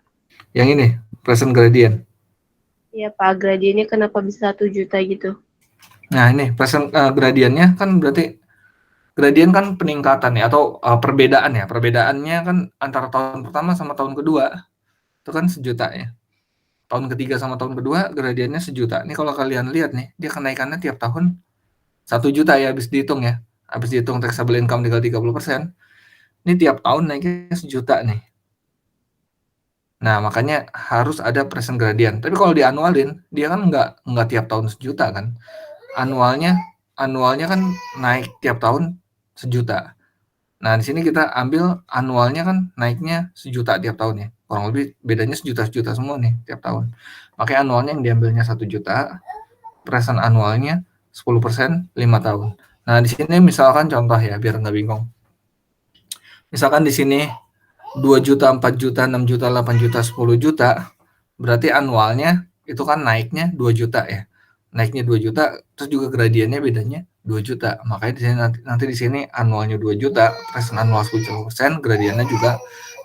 Yang ini, present gradient. Iya Pak, gradiennya kenapa bisa 1 juta gitu? Nah ini present gradiennya kan berarti gradien kan peningkatan ya, atau perbedaan ya. Perbedaannya kan antara tahun pertama sama tahun kedua itu kan 1 juta ya. Tahun ketiga sama tahun kedua gradiennya 1 juta. Ini kalau kalian lihat nih, dia kenaikannya tiap tahun 1 juta ya, habis dihitung ya. Habis dihitung taxable income dikali 30%. Ini tiap tahun naiknya 1 juta nih. Nah, makanya harus ada present gradient. Tapi kalau dianualin, dia kan nggak tiap tahun 1 juta kan. Anualnya kan naik tiap tahun 1 juta. Nah, di sini kita ambil anualnya kan naiknya 1 juta tiap tahun ya. Kurang lebih bedanya 1 juta semua nih tiap tahun. Makanya anualnya yang diambilnya 1 juta, present anualnya 10% 5 tahun. Nah, di sini misalkan contoh ya, biar nggak bingung. Misalkan di sini 2 juta, 4 juta, 6 juta, 8 juta, 10 juta, berarti anualnya itu kan naiknya 2 juta ya. Naiknya 2 juta, terus juga gradiennya bedanya 2 juta. Makanya di sini nanti di sini anualnya 2 juta, present annual 10%, gradiennya juga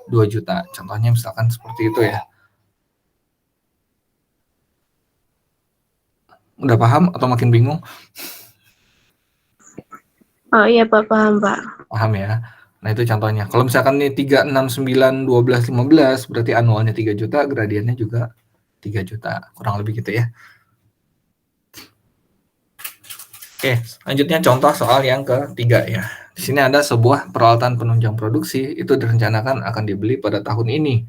2 juta. Contohnya misalkan seperti itu ya. Udah paham atau makin bingung? Oh iya Pak, paham Pak. Paham ya. Nah, itu contohnya. Kalau misalkan nih 3, 6, 9, 12, 15, berarti anualnya 3 juta, gradiennya juga 3 juta. Kurang lebih gitu ya. Oke, selanjutnya contoh soal yang ketiga ya. Di sini ada sebuah peralatan penunjang produksi, itu direncanakan akan dibeli pada tahun ini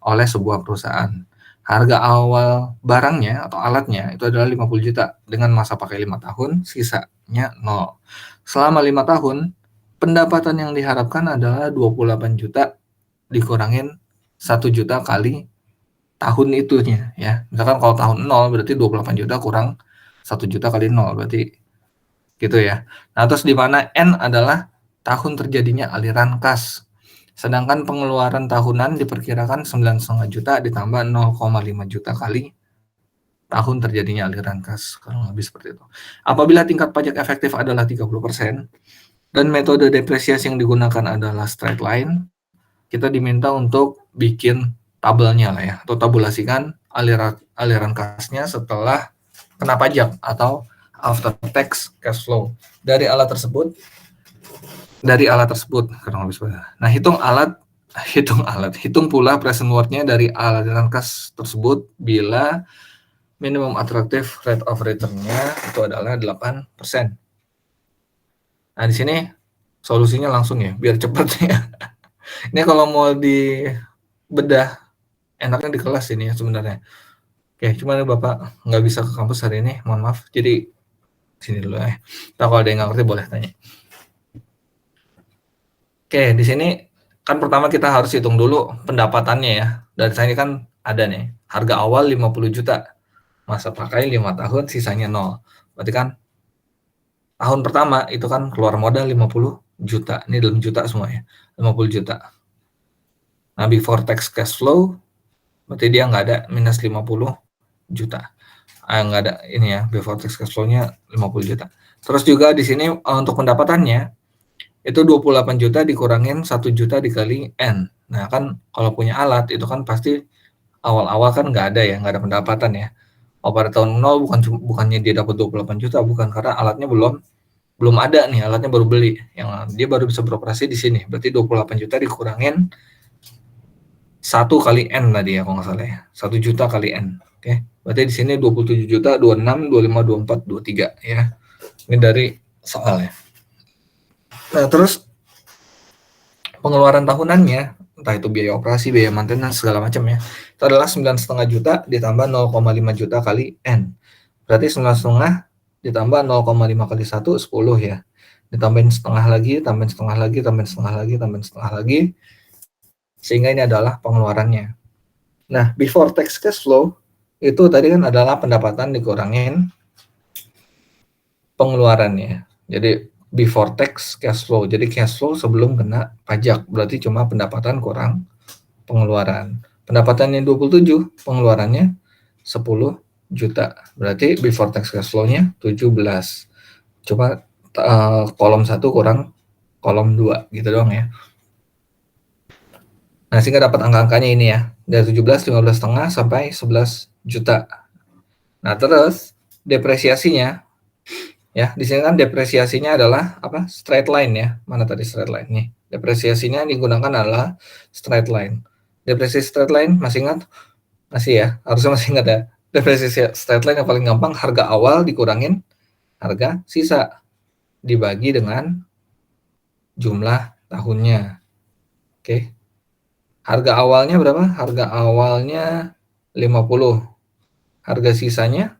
oleh sebuah perusahaan. Harga awal barangnya atau alatnya itu adalah 50 juta dengan masa pakai 5 tahun, sisanya 0. Selama 5 tahun, pendapatan yang diharapkan adalah 28 juta dikurangin 1 juta kali tahun itunya ya. Misalkan kalau tahun 0 berarti 28 juta kurang 1 juta kali 0 berarti gitu ya. Nah, terus di mana N adalah tahun terjadinya aliran kas. Sedangkan pengeluaran tahunan diperkirakan 9,5 juta ditambah 0,5 juta kali tahun terjadinya aliran kas. Kurang lebih seperti itu. Apabila tingkat pajak efektif adalah 30% dan metode depresiasi yang digunakan adalah straight line, kita diminta untuk bikin tabelnya lah ya, atau tabulasikan aliran kasnya setelah kena pajak atau after tax cash flow dari alat tersebut kurang lebih seperti itu. Nah, hitung pula present worth-nya dari aliran kas tersebut bila minimum attractive rate of return-nya itu adalah 8%. Nah, di sini solusinya langsung ya, biar cepat ya. Ini kalau mau dibedah enaknya di kelas ini ya sebenarnya. Oke, cuman Bapak nggak bisa ke kampus hari ini, mohon maaf. Jadi sini dulu ya. Nah, kalau ada yang nggak ngerti boleh tanya. Oke, di sini kan pertama kita harus hitung dulu pendapatannya ya. Dari sini kan ada nih, harga awal 50 juta. Masa pakai 5 tahun, sisanya 0. Berarti kan tahun pertama itu kan keluar modal 50 juta. Ini dalam juta semua ya, 50 juta. Nah, before tax cash flow, berarti dia nggak ada minus 50 juta. Nggak ada ini ya, before tax cash flow-nya 50 juta. Terus juga di sini untuk pendapatannya, itu 28 juta dikurangin 1 juta dikali N. Nah, kan kalau punya alat, itu kan pasti awal-awal kan nggak ada ya, nggak ada pendapatan ya. Pada tahun 0 bukannya dia dapat 28 juta, bukan, karena alatnya belum ada nih, alatnya baru beli. Yang dia baru bisa beroperasi di sini. Berarti 28 juta dikurangin 1 kali N tadi ya, kalau nggak salah ya. 1 juta kali N. Oke. Berarti di sini 27 juta, 26, 25, 24, 23 ya. Ini dari soal ya. Nah, terus pengeluaran tahunannya, entah itu biaya operasi, biaya maintenance, segala macam ya, itu adalah 9,5 juta ditambah 0,5 juta kali N. Berarti 9,5 ditambah 0,5 kali 1, 10 ya. Ditambahin setengah lagi, tambahin setengah lagi, tambahin setengah lagi, tambahin setengah lagi. Sehingga ini adalah pengeluarannya. Nah, before tax cash flow, itu tadi kan adalah pendapatan dikurangin pengeluarannya. Jadi before tax cash flow. Jadi cash flow sebelum kena pajak. Berarti cuma pendapatan kurang pengeluaran. Pendapatannya 27, pengeluarannya 10 juta. Berarti before tax cash flow-nya 17. Coba kolom 1 kurang kolom 2 gitu doang ya. Nah, sehingga dapat angka-angkanya ini ya. Dari 17, 15,5 sampai 11 juta. Nah, terus depresiasinya ya, di sini kan depresiasinya adalah apa? Straight line ya. Mana tadi straight line nih? Depresiasinya digunakan adalah straight line. Depresiasi straight line masih ingat? Masih ya, harusnya masih ingat ya. Depresiasi straight line yang paling gampang, harga awal dikurangin harga sisa dibagi dengan jumlah tahunnya. Oke. Harga awalnya berapa? Harga awalnya 50. Harga sisanya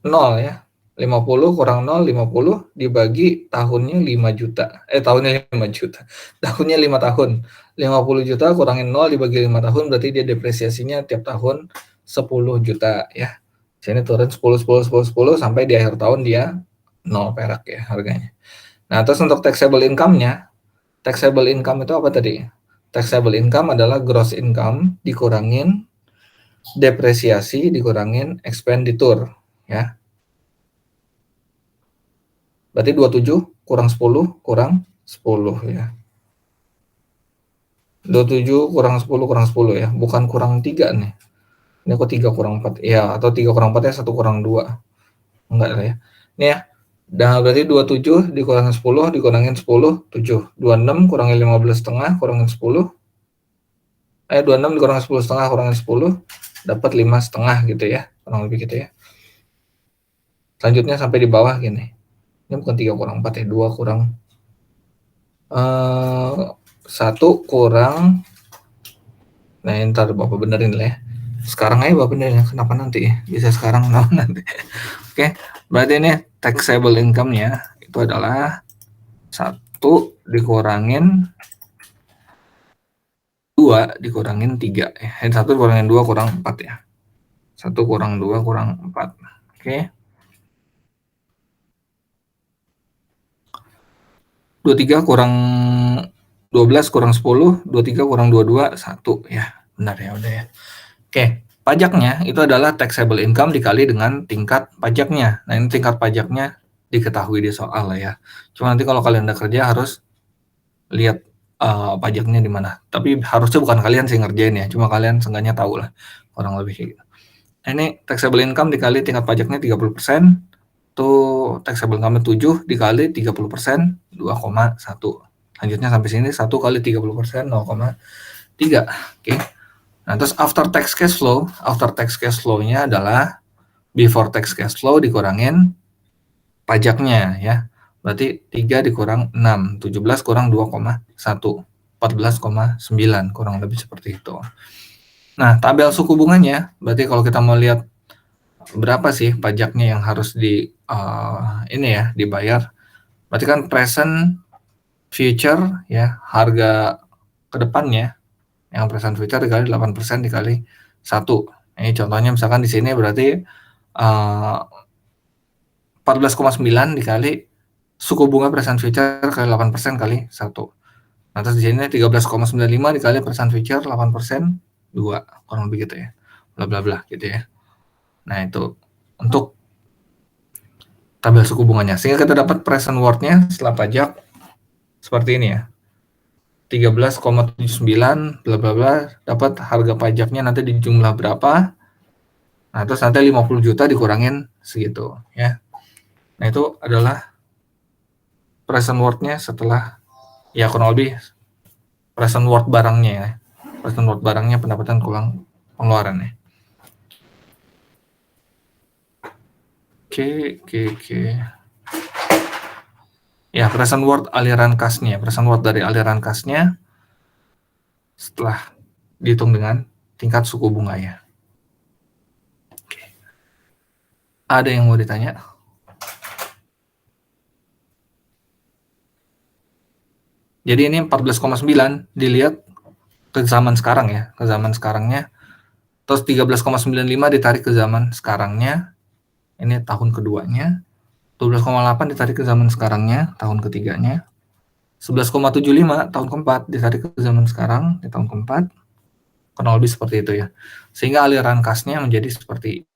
0 ya. 50 kurang 0, 50 dibagi tahunnya 5 juta. Tahunnya 5 juta. Tahunnya 5 tahun. 50 juta kurangin 0 dibagi 5 tahun, berarti dia depresiasinya tiap tahun 10 juta ya. Sini turun 10, 10, 10, 10 sampai di akhir tahun dia 0 perak ya harganya. Nah, terus untuk taxable income-nya, taxable income itu apa tadi? Taxable income adalah gross income dikurangin depresiasi dikurangin expenditure ya. Berarti 27 kurang 10 kurang 10 ya. 27 kurang 10 kurang 10 ya. Bukan kurang 3 nih. Ini kok 3 kurang 4. Ya, atau 3 kurang 4 ya 1 kurang 2. Enggak lah ya. Ini ya. Nah, berarti 27 dikurangin 10 dikurangin 10, 7. 26 kurangin 15,5 kurangin 10. 26 dikurangin 10,5 kurangin 10. Dapat 5,5 gitu ya. Kurang lebih gitu ya. Selanjutnya sampai di bawah gini. Ini bukan 3 kurang 4 ya, 2 kurang 1 kurang, nah ntar Bapak benerin lah ya. Sekarang aja Bapak benerin, kenapa nanti ya? Bisa sekarang, kenapa nanti? Oke, berarti ini taxable income-nya itu adalah 1 dikurangin 2 dikurangin 3 ya. 1 dikurangin 2 kurang 4 ya. 1 kurang 2 kurang 4. Oke. 23 kurang 12 kurang 10, 23 kurang 22, 1 ya. Benar ya, udah ya. Oke, pajaknya itu adalah taxable income dikali dengan tingkat pajaknya. Nah, ini tingkat pajaknya diketahui di soal lah ya. Cuma nanti kalau kalian udah kerja harus lihat pajaknya di mana. Tapi harusnya bukan kalian sih ngerjain ya, cuma kalian seenggaknya tahu lah kurang lebih kayak gitu. Nah, ini taxable income dikali tingkat pajaknya 30%, itu taxable income 7 dikali 30%, 2,1. Lanjutnya sampai sini 1 kali 30%, 0,3. Oke. Nah, terus after tax cash flow-nya adalah before tax cash flow dikurangin pajaknya ya. Berarti 3 dikurang 6, 17 kurang 2,1, 14,9 kurang lebih seperti itu. Nah, tabel suku bunganya, berarti kalau kita mau lihat berapa sih pajaknya yang harus dibayar. Berarti kan present, future ya, harga kedepannya yang present future dikali 8% dikali 1. Ini contohnya misalkan di sini berarti 14,9 dikali suku bunga present future kali 8% kali 1. Nah, terus di sini 13,95 dikali present future 8%, 2, kurang lebih gitu ya. Bla bla bla gitu ya. Nah, itu untuk tabel suku bunganya. Sehingga kita dapat present worth-nya setelah pajak seperti ini ya. 13,79 bla bla bla, dapat harga pajaknya nanti di jumlah berapa. Nah, terus nanti 50 juta dikurangin segitu ya. Nah, itu adalah present worth-nya setelah ya kurang lebih present worth barangnya ya. Present worth barangnya pendapatan kurang pengeluaran ya. Oke. Ya, present worth aliran kasnya. Present worth dari aliran kasnya setelah dihitung dengan tingkat suku bunga ya. Oke. Ada yang mau ditanya? Jadi ini 14,9 dilihat ke zaman sekarang ya, ke zaman sekarangnya. Terus 13,95 ditarik ke zaman sekarangnya. Ini tahun keduanya. 12,8 ditarik ke zaman sekarangnya, tahun ketiganya. 11,75 tahun keempat ditarik ke zaman sekarang, di tahun keempat. Kurang lebih seperti itu ya. Sehingga aliran kasnya menjadi seperti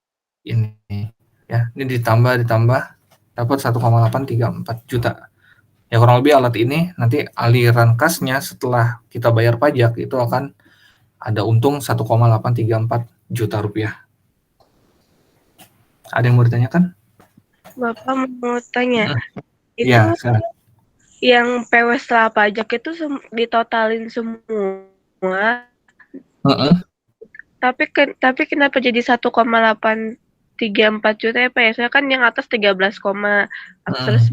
ini ya. Ini ditambah dapat 1,834 juta. Ya kurang lebih alat ini nanti aliran kasnya setelah kita bayar pajak itu akan ada untung 1,834 juta rupiah. Ada yang mau ditanyakan? Bapak mau tanya, itu Ya, sekarang. yang PW setelah pajak itu ditotalin semua, tapi kenapa jadi 1,834 juta ya Pak ya? Saya kan yang atas 13, terus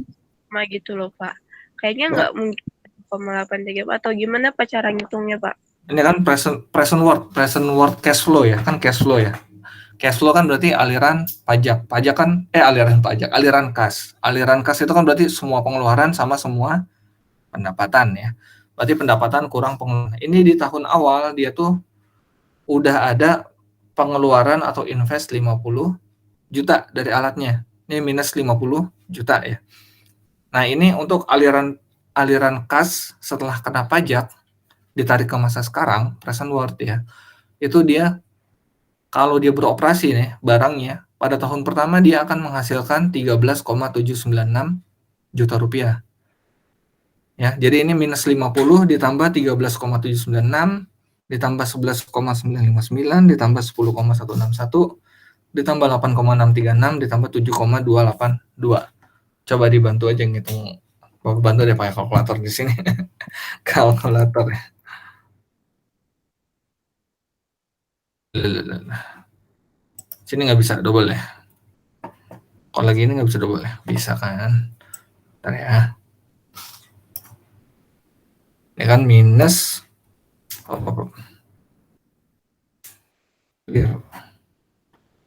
gitu loh Pak. Kayaknya nggak mungkin 1,834 atau gimana Pak cara ngitungnya Pak? Ini kan present worth cash flow ya, kan cash flow ya. Cash flow kan berarti aliran pajak. Aliran kas. Aliran kas itu kan berarti semua pengeluaran sama semua pendapatan ya. Berarti pendapatan kurang pengeluaran. Ini di tahun awal dia tuh udah ada pengeluaran atau invest 50 juta dari alatnya. Ini minus 50 juta ya. Nah, ini untuk aliran kas setelah kena pajak ditarik ke masa sekarang, present worth ya. Itu dia kalau dia beroperasi nih barangnya pada tahun pertama dia akan menghasilkan 13,796 juta rupiah. Ya, jadi ini minus 50 ditambah 13,796 ditambah 11,959 ditambah 10,161 ditambah 8,636 ditambah 7,282. Coba dibantu aja ngitung. Bapak bantu deh pakai kalkulator di sini. Kalkulator ya. Sini nggak bisa double ya. Kalau lagi ini nggak bisa double ya. Bisa kan? Bentar ya. ya kan, minus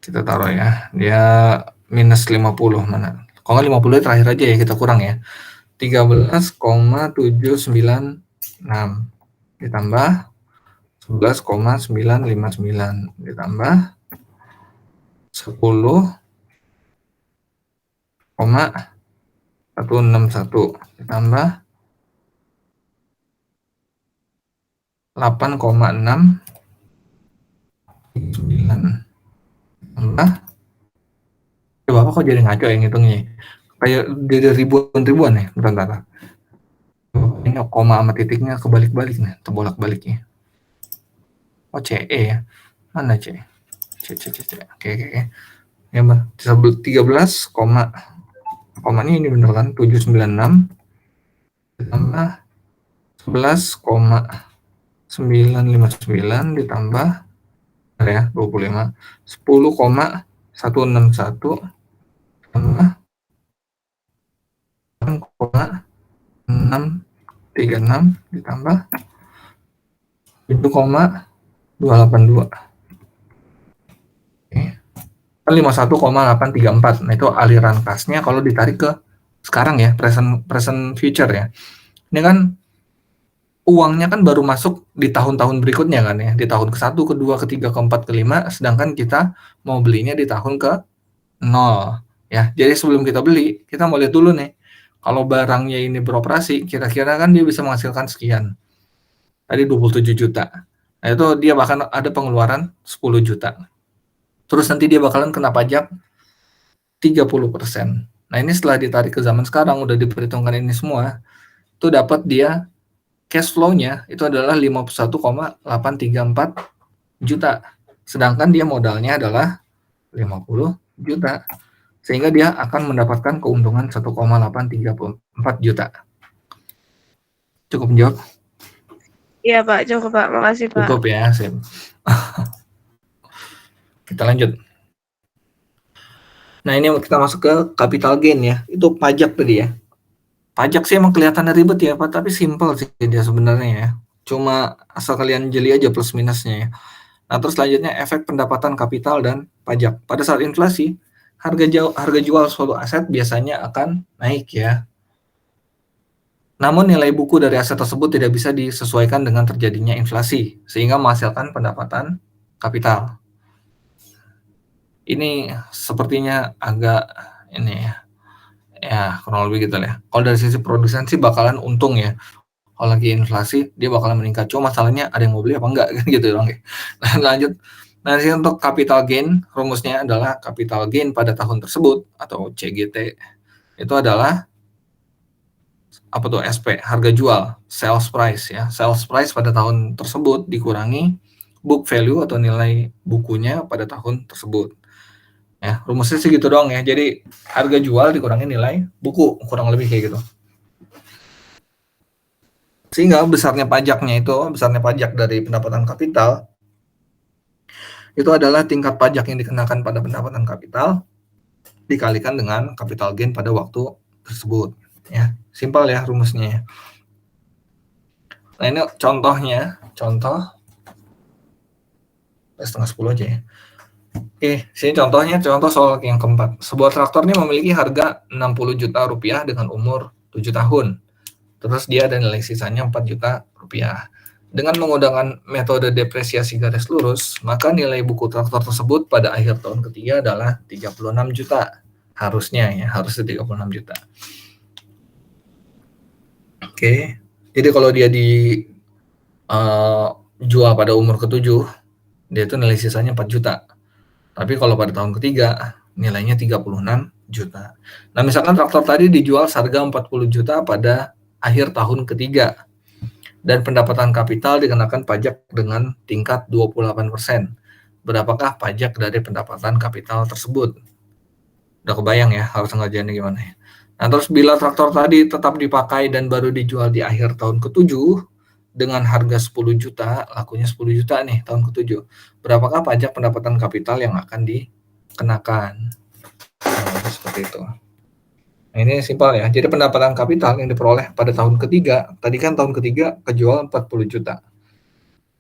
kita taruh ya, dia minus 50 mana? Kalau nggak 50 terakhir aja ya, kita kurang ya. 13,796 ditambah 11,959 ditambah 10,161 ditambah 8,639 ditambah, Bapak kok jadi ngaco ya ngitungnya? Kayak jadi ribuan ya, bentar. Ini koma sama titiknya kebalik-balik nih, terbolak-baliknya. Oh, CE ya. Mana C? Oke. Ya, 13, komanya ini bener kan? 796 ditambah 11,959 ditambah ya 25, 10,161 ditambah 6,636 ditambah 7,282. Oke. 51,834. Nah, itu aliran kasnya kalau ditarik ke sekarang ya, present future ya. Ini kan uangnya kan baru masuk di tahun-tahun berikutnya kan ya, di tahun ke-1, ke-2, ke-3, ke-4, ke-5, sedangkan kita mau belinya di tahun ke-0 ya. Jadi sebelum kita beli, kita mau lihat dulu nih, kalau barangnya ini beroperasi, kira-kira kan dia bisa menghasilkan sekian. Tadi 27 juta. Nah, itu dia bahkan ada pengeluaran 10 juta. Terus nanti dia bakalan kena pajak 30%. Nah, ini setelah ditarik ke zaman sekarang, udah diperhitungkan ini semua, itu dapat dia cash flow-nya itu adalah 51,834 juta. Sedangkan dia modalnya adalah 50 juta. Sehingga dia akan mendapatkan keuntungan 1,834 juta. Cukup menjawab? Iya Pak, cukup Pak. Makasih Pak. Cukup ya, sip. Kita lanjut. Nah, ini kita masuk ke capital gain ya. Itu pajak tadi ya. Pajak sih emang kelihatannya ribet ya Pak, tapi simple sih dia sebenarnya ya. Cuma asal kalian jeli aja plus minusnya ya. Nah, terus selanjutnya efek pendapatan kapital dan pajak. Pada saat inflasi, harga jual suatu aset biasanya akan naik ya. Namun nilai buku dari aset tersebut tidak bisa disesuaikan dengan terjadinya inflasi, sehingga menghasilkan pendapatan kapital. Ini sepertinya agak ini ya kurang lebih gitu ya. Kalau dari sisi produsen sih bakalan untung ya. Kalau lagi inflasi dia bakalan meningkat. Cuma masalahnya ada yang mau beli apa enggak kan gitu dong. Nah, lanjut. Nah, untuk capital gain rumusnya adalah capital gain pada tahun tersebut atau CGT itu adalah apa tuh SP, harga jual, sales price ya. Sales price pada tahun tersebut dikurangi book value atau nilai bukunya pada tahun tersebut. Ya, rumusnya sih gitu doang ya. Jadi harga jual dikurangi nilai buku, kurang lebih kayak gitu. Sehingga besarnya pajak dari pendapatan kapital itu adalah tingkat pajak yang dikenakan pada pendapatan kapital dikalikan dengan capital gain pada waktu tersebut ya. Simpel ya rumusnya. Nah, ini contohnya, contoh 9:30 aja ya. Oke, sini contoh soal yang keempat. Sebuah traktor ini memiliki harga 60 juta rupiah dengan umur 7 tahun. Terus dia ada nilai sisanya 4 juta rupiah. Dengan menggunakan metode depresiasi garis lurus, maka nilai buku traktor tersebut pada akhir tahun ketiga adalah 36 juta. Harusnya 36 juta. Oke, jadi kalau dia jual pada umur ke-7, dia itu nilai sisanya 4 juta. Tapi kalau pada tahun ketiga, nilainya 36 juta. Nah, misalkan traktor tadi dijual seharga 40 juta pada akhir tahun ketiga. Dan pendapatan kapital dikenakan pajak dengan tingkat 28%. Berapakah pajak dari pendapatan kapital tersebut? Udah kebayang ya, harus ngerjainnya gimana ya. Nah, terus bila traktor tadi tetap dipakai dan baru dijual di akhir tahun ke-7, dengan harga 10 juta, lakunya 10 juta nih tahun ke-7. Berapakah pajak pendapatan kapital yang akan dikenakan? Nah, seperti itu. Nah, ini simpel ya. Jadi pendapatan kapital yang diperoleh pada tahun ketiga, tadi kan tahun ketiga kejual 40 juta.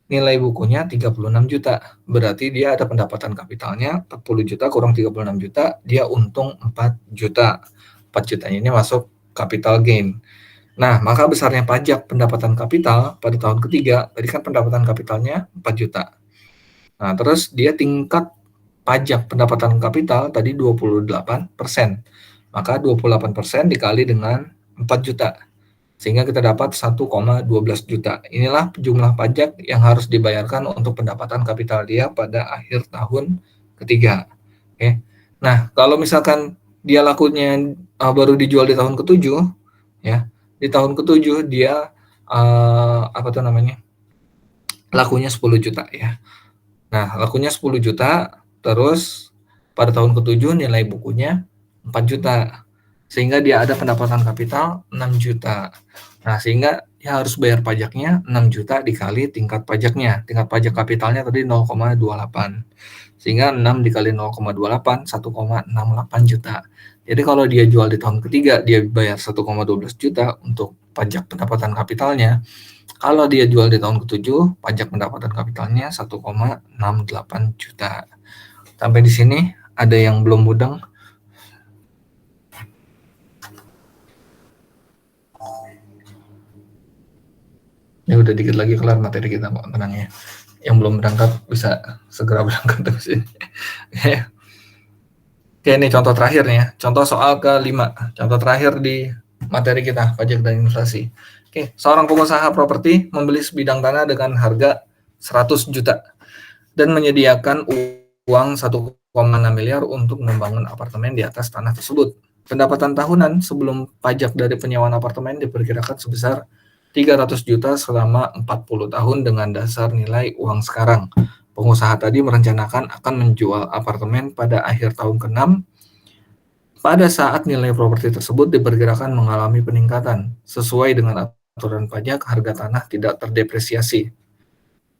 Nilai bukunya 36 juta. Berarti dia ada pendapatan kapitalnya 40 juta kurang 36 juta, dia untung 4 juta. 4 jutanya ini masuk capital gain. Nah, maka besarnya pajak pendapatan kapital pada tahun ketiga, tadi kan pendapatan kapitalnya 4 juta. Nah, terus dia tingkat pajak pendapatan kapital tadi 28%. Maka 28% dikali dengan 4 juta. Sehingga kita dapat 1,12 juta. Inilah jumlah pajak yang harus dibayarkan untuk pendapatan kapital dia pada akhir tahun ketiga. Oke. Nah, kalau misalkan dia lakunya baru dijual di tahun ketujuh, ya, di tahun ketujuh dia lakunya 10 juta ya. Nah, lakunya 10 juta, terus pada tahun ketujuh nilai bukunya 4 juta. Sehingga dia ada pendapatan kapital 6 juta. Nah, sehingga dia harus bayar pajaknya 6 juta dikali tingkat pajaknya. Tingkat pajak kapitalnya tadi 0,28. Sehingga 6 dikali 0,28, 1,68 juta. Jadi kalau dia jual di tahun ketiga, dia bayar 1,12 juta untuk pajak pendapatan kapitalnya. Kalau dia jual di tahun ke-7, pajak pendapatan kapitalnya 1,68 juta. Sampai di sini ada yang belum mudeng? Ya udah dikit lagi kelar materi kita kok, tenang ya. Yang belum berangkat bisa segera berangkat dari sini. Oke, ini contoh terakhir nih ya. Contoh soal ke-5. Contoh terakhir di materi kita, pajak dan inflasi. Oke, seorang pengusaha properti membeli sebidang tanah dengan harga 100 juta dan menyediakan uang 1,6 miliar untuk membangun apartemen di atas tanah tersebut. Pendapatan tahunan sebelum pajak dari penyewaan apartemen diperkirakan sebesar 300 juta selama 40 tahun dengan dasar nilai uang sekarang. Pengusaha tadi merencanakan akan menjual apartemen pada akhir tahun ke-6 pada saat nilai properti tersebut diperkirakan mengalami peningkatan. Sesuai dengan aturan pajak, harga tanah tidak terdepresiasi,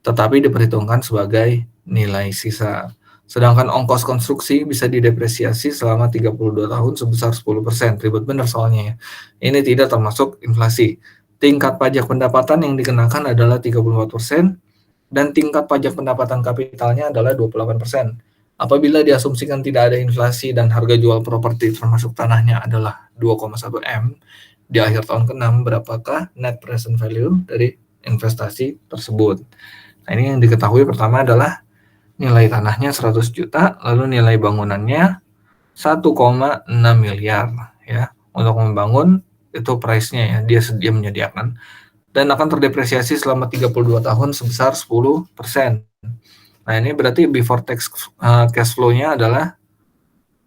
tetapi diperhitungkan sebagai nilai sisa. Sedangkan ongkos konstruksi bisa didepresiasi selama 32 tahun sebesar 10%. Ribet benar soalnya ya. Ini tidak termasuk inflasi. Tingkat pajak pendapatan yang dikenakan adalah 34%, dan tingkat pajak pendapatan kapitalnya adalah 28%. Apabila diasumsikan tidak ada inflasi dan harga jual properti termasuk tanahnya adalah 2,1 M, di akhir tahun ke-6 berapakah net present value dari investasi tersebut? Nah, ini yang diketahui pertama adalah nilai tanahnya 100 juta, lalu nilai bangunannya 1,6 miliar ya. Untuk membangun itu price-nya ya, dia menyediakan, dan akan terdepresiasi selama 32 tahun sebesar 10%. Nah, ini berarti before tax cash flow-nya adalah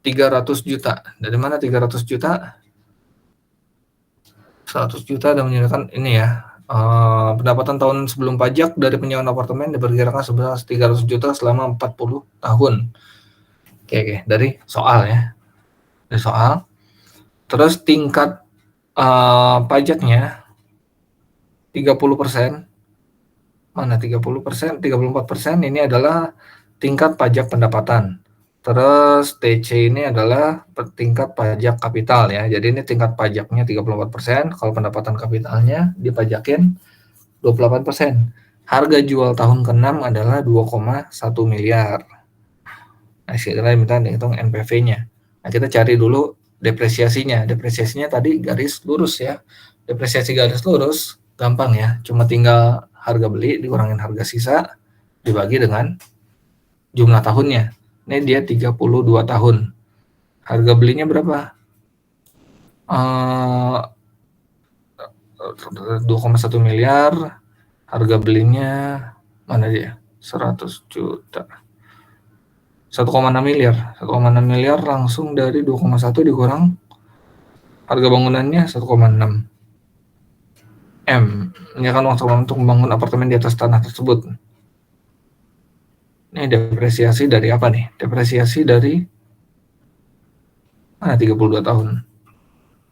300 juta. Dari mana 300 juta? 100 juta dan menyediakan ini ya. Pendapatan tahun sebelum pajak dari penyewaan apartemen diperkirakan sebesar 300 juta selama 40 tahun. Oke, dari soal ya. Dari soal. Terus tingkat pajaknya 30%. Mana 30%? 34% ini adalah tingkat pajak pendapatan. Terus TC ini adalah tingkat pajak kapital ya. Jadi ini tingkat pajaknya 34%, kalau pendapatan kapitalnya dipajakin 28%. Harga jual tahun ke-6 adalah 2,1 miliar. Nah, kita minta hitung NPV-nya. Nah, kita cari dulu depresiasinya. Depresiasinya tadi garis lurus ya. Depresiasi garis lurus gampang ya. Cuma tinggal harga beli dikurangin harga sisa dibagi dengan jumlah tahunnya. Ini dia 32 tahun. Harga belinya berapa? 2,1 miliar. Harga belinya mana dia? 100 juta. 1,6 miliar. 1,6 miliar langsung dari 2,1 dikurang harga bangunannya 1,6 M. Ini kan uang untuk membangun apartemen di atas tanah tersebut. Ini depresiasi dari apa nih? Depresiasi dari 32 tahun.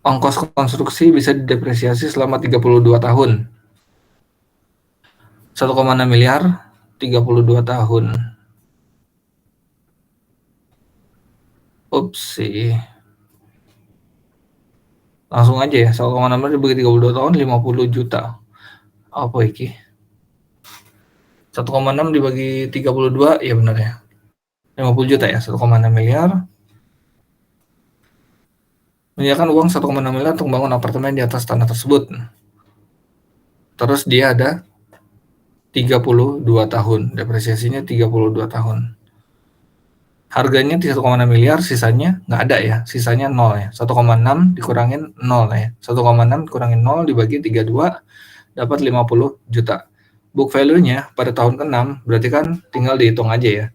Ongkos konstruksi bisa didepresiasi selama 32 tahun. 1,6 miliar, 32 tahun. Upsi. Langsung aja ya, 1,6 miliar dibagi 32 tahun 50 juta. Apa iki? 1,6 dibagi 32, ya benar ya. 50 juta ya, 1,6 miliar. Menyediakan uang 1,6 miliar untuk membangun apartemen di atas tanah tersebut. Terus dia ada 32 tahun, depresiasinya 32 tahun. Harganya di 1,6 miliar, sisanya nggak ada ya, sisanya 0 ya. 1,6 dikurangin 0 ya. 1,6 dikurangin 0 dibagi 32, dapat 50 juta. Book value-nya pada tahun ke-6, berarti kan tinggal dihitung aja ya.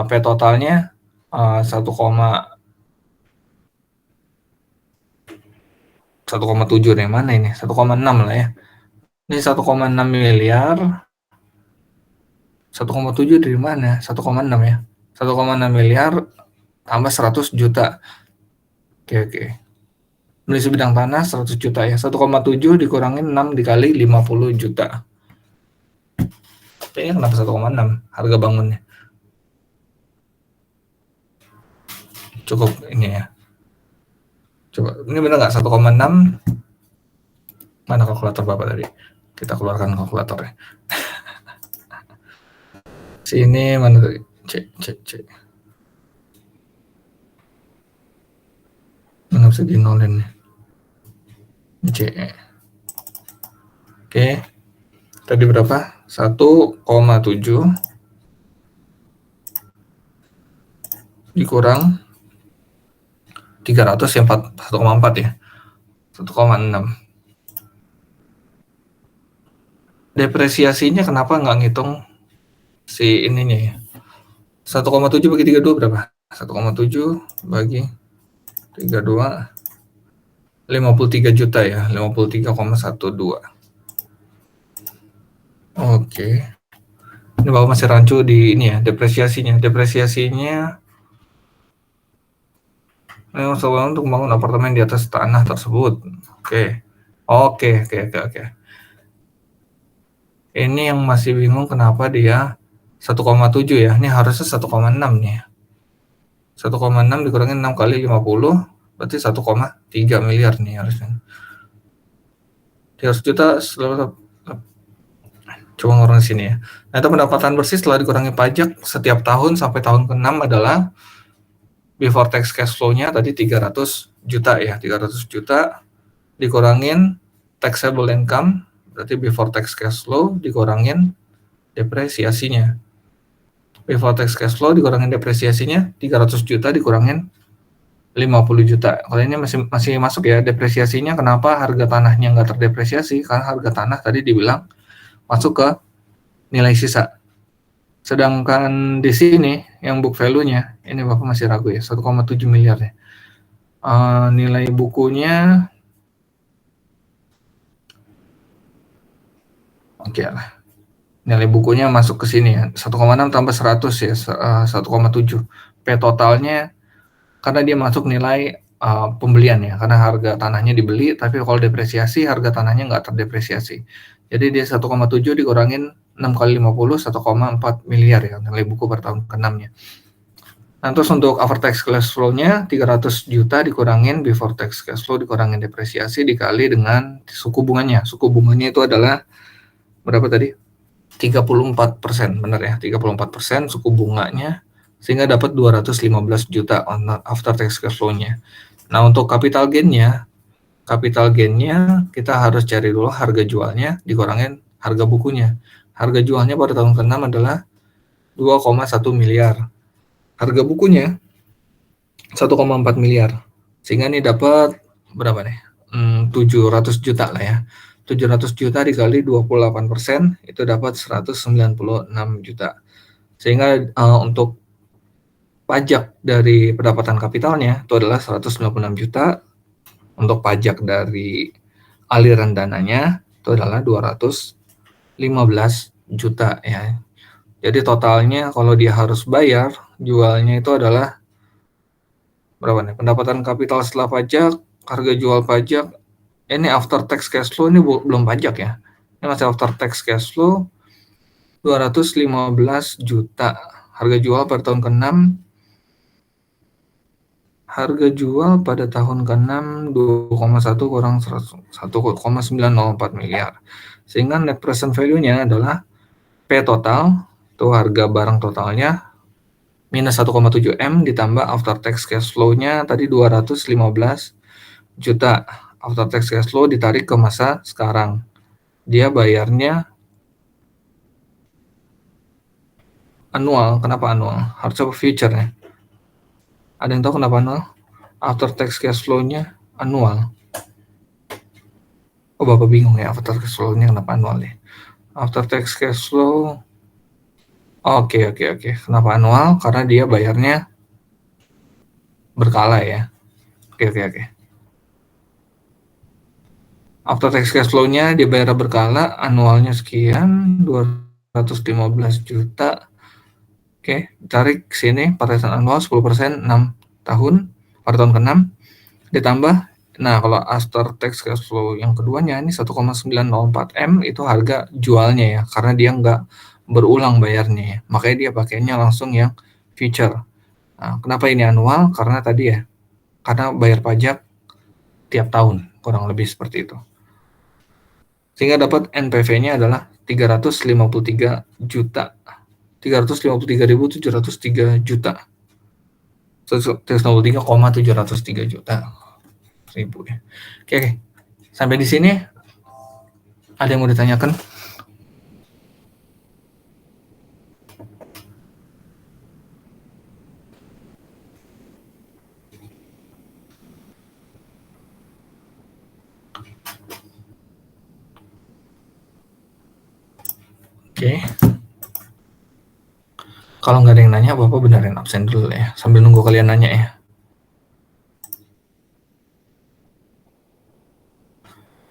P totalnya 1,7 nih, mana ini? 1,6 lah ya. Ini 1,6 miliar. 1,7 dari mana? 1,6 ya. 1,6 miliar tambah 100 juta. Oke. Beli sebidang tanah 100 juta ya. 1,7 dikurangin 6 dikali 50 juta. Kayaknya kenapa 1,6 harga bangunnya? Cukup ini ya. Coba, ini benar nggak 1,6? Mana kalkulator Bapak tadi? Kita keluarkan kalkulatornya. Sini mana tadi? Cek. Mana bisa dinolin nih? CE. Oke. Tadi berapa? 1,7 dikurang 300 yang 1,4 ya. 1,6. Depresiasinya kenapa nggak ngitung si ininya ya? 1,7 bagi 32 berapa? 1,7 bagi 32, 53 juta ya, 53,12. Oke. Ini Bapak masih rancu di ini ya, depresiasinya. Depresiasinya memang selalu untuk membangun apartemen di atas tanah tersebut. Oke. Ini yang masih bingung kenapa dia 1,7 ya. Ini harusnya 1,6 nih. 1,6 dikurangin 6 kali 50, berarti 1,3 miliar nih harusnya. 300 juta coba ngurang sini ya. Nah, itu pendapatan bersih setelah dikurangi pajak setiap tahun sampai tahun ke-6 adalah before tax cash flow-nya tadi 300 juta ya. 300 juta dikurangin taxable income, berarti before tax cash flow dikurangin depresiasinya. Before tax cash flow dikurangin depresiasinya 300 juta dikurangin 50 juta. Kalau ini masih masuk ya depresiasinya. Kenapa harga tanahnya nggak terdepresiasi? Karena harga tanah tadi dibilang masuk ke nilai sisa. Sedangkan di sini yang book value-nya, ini Bapak masih ragu ya, 1,7 miliar ya. Nilai bukunya oke lah. Nilai bukunya masuk ke sini ya, 1,6 tambah 100 ya, 1,7. P totalnya karena dia masuk nilai pembelian ya, karena harga tanahnya dibeli, tapi kalau depresiasi harga tanahnya nggak terdepresiasi. Jadi dia 1,7 dikurangin 6 kali 50, 1,4 miliar ya, nilai buku per tahun ke-6-nya. Nah, terus untuk after tax cash flow-nya 300 juta dikurangin before tax cash flow dikurangin depresiasi dikali dengan suku bunganya. Suku bunganya itu adalah berapa tadi? 34%, benar ya, 34% suku bunganya, sehingga dapat 215 juta after tax cash flow-nya. Nah, untuk capital gain-nya kita harus cari dulu harga jualnya dikurangin harga bukunya. Harga jualnya pada tahun ke-6 adalah 2,1 miliar. Harga bukunya 1,4 miliar. Sehingga ini dapat berapa nih? 700 juta lah ya. 700 juta dikali 28% itu dapat 196 juta. Sehingga untuk pajak dari pendapatan kapitalnya itu adalah 196 juta. Untuk pajak dari aliran dananya itu adalah 215 juta ya. Jadi totalnya kalau dia harus bayar jualnya itu adalah berapa nih? Pendapatan kapital setelah pajak, harga jual pajak, ini after tax cash flow ini belum pajak ya. Ini masih after tax cash flow 215 juta. Harga jual per tahun ke-6 Harga jual pada tahun ke-6 2,1 kurang 1,904 miliar. Sehingga net present value-nya adalah P total, itu harga barang totalnya, minus 1,7 M ditambah after tax cash flow-nya tadi 215 juta. After tax cash flow ditarik ke masa sekarang. Dia bayarnya annual. Kenapa annual? Harusnya future ya. Ada yang tahu kenapa annual? After tax cash flow-nya annual. Oh, Bapak bingung ya after tax flow-nya kenapa annual ya? After tax cash flow. Oke. Kenapa annual? Karena dia bayarnya berkala ya. Oke. After tax cash flow-nya dia bayar berkala, annualnya sekian, 215 juta. Oke, tarik sini perhitungan annual 10% 6 tahun, pada tahun ke-6 ditambah. Nah, kalau after tax cash flow yang keduanya ini 1,904 M itu harga jualnya ya, karena dia nggak berulang bayarnya ya. Makanya dia pakainya langsung yang future. Nah, kenapa ini annual? Karena tadi ya, karena bayar pajak tiap tahun, kurang lebih seperti itu. Sehingga dapat NPV-nya adalah 353 juta. 353.703 juta. 353,703 juta ribu ya. Oke. Sampai di sini ada yang mau ditanyakan? Oke. Kalau nggak ada yang nanya, Bapak benerin absen dulu ya, sambil nunggu kalian nanya ya.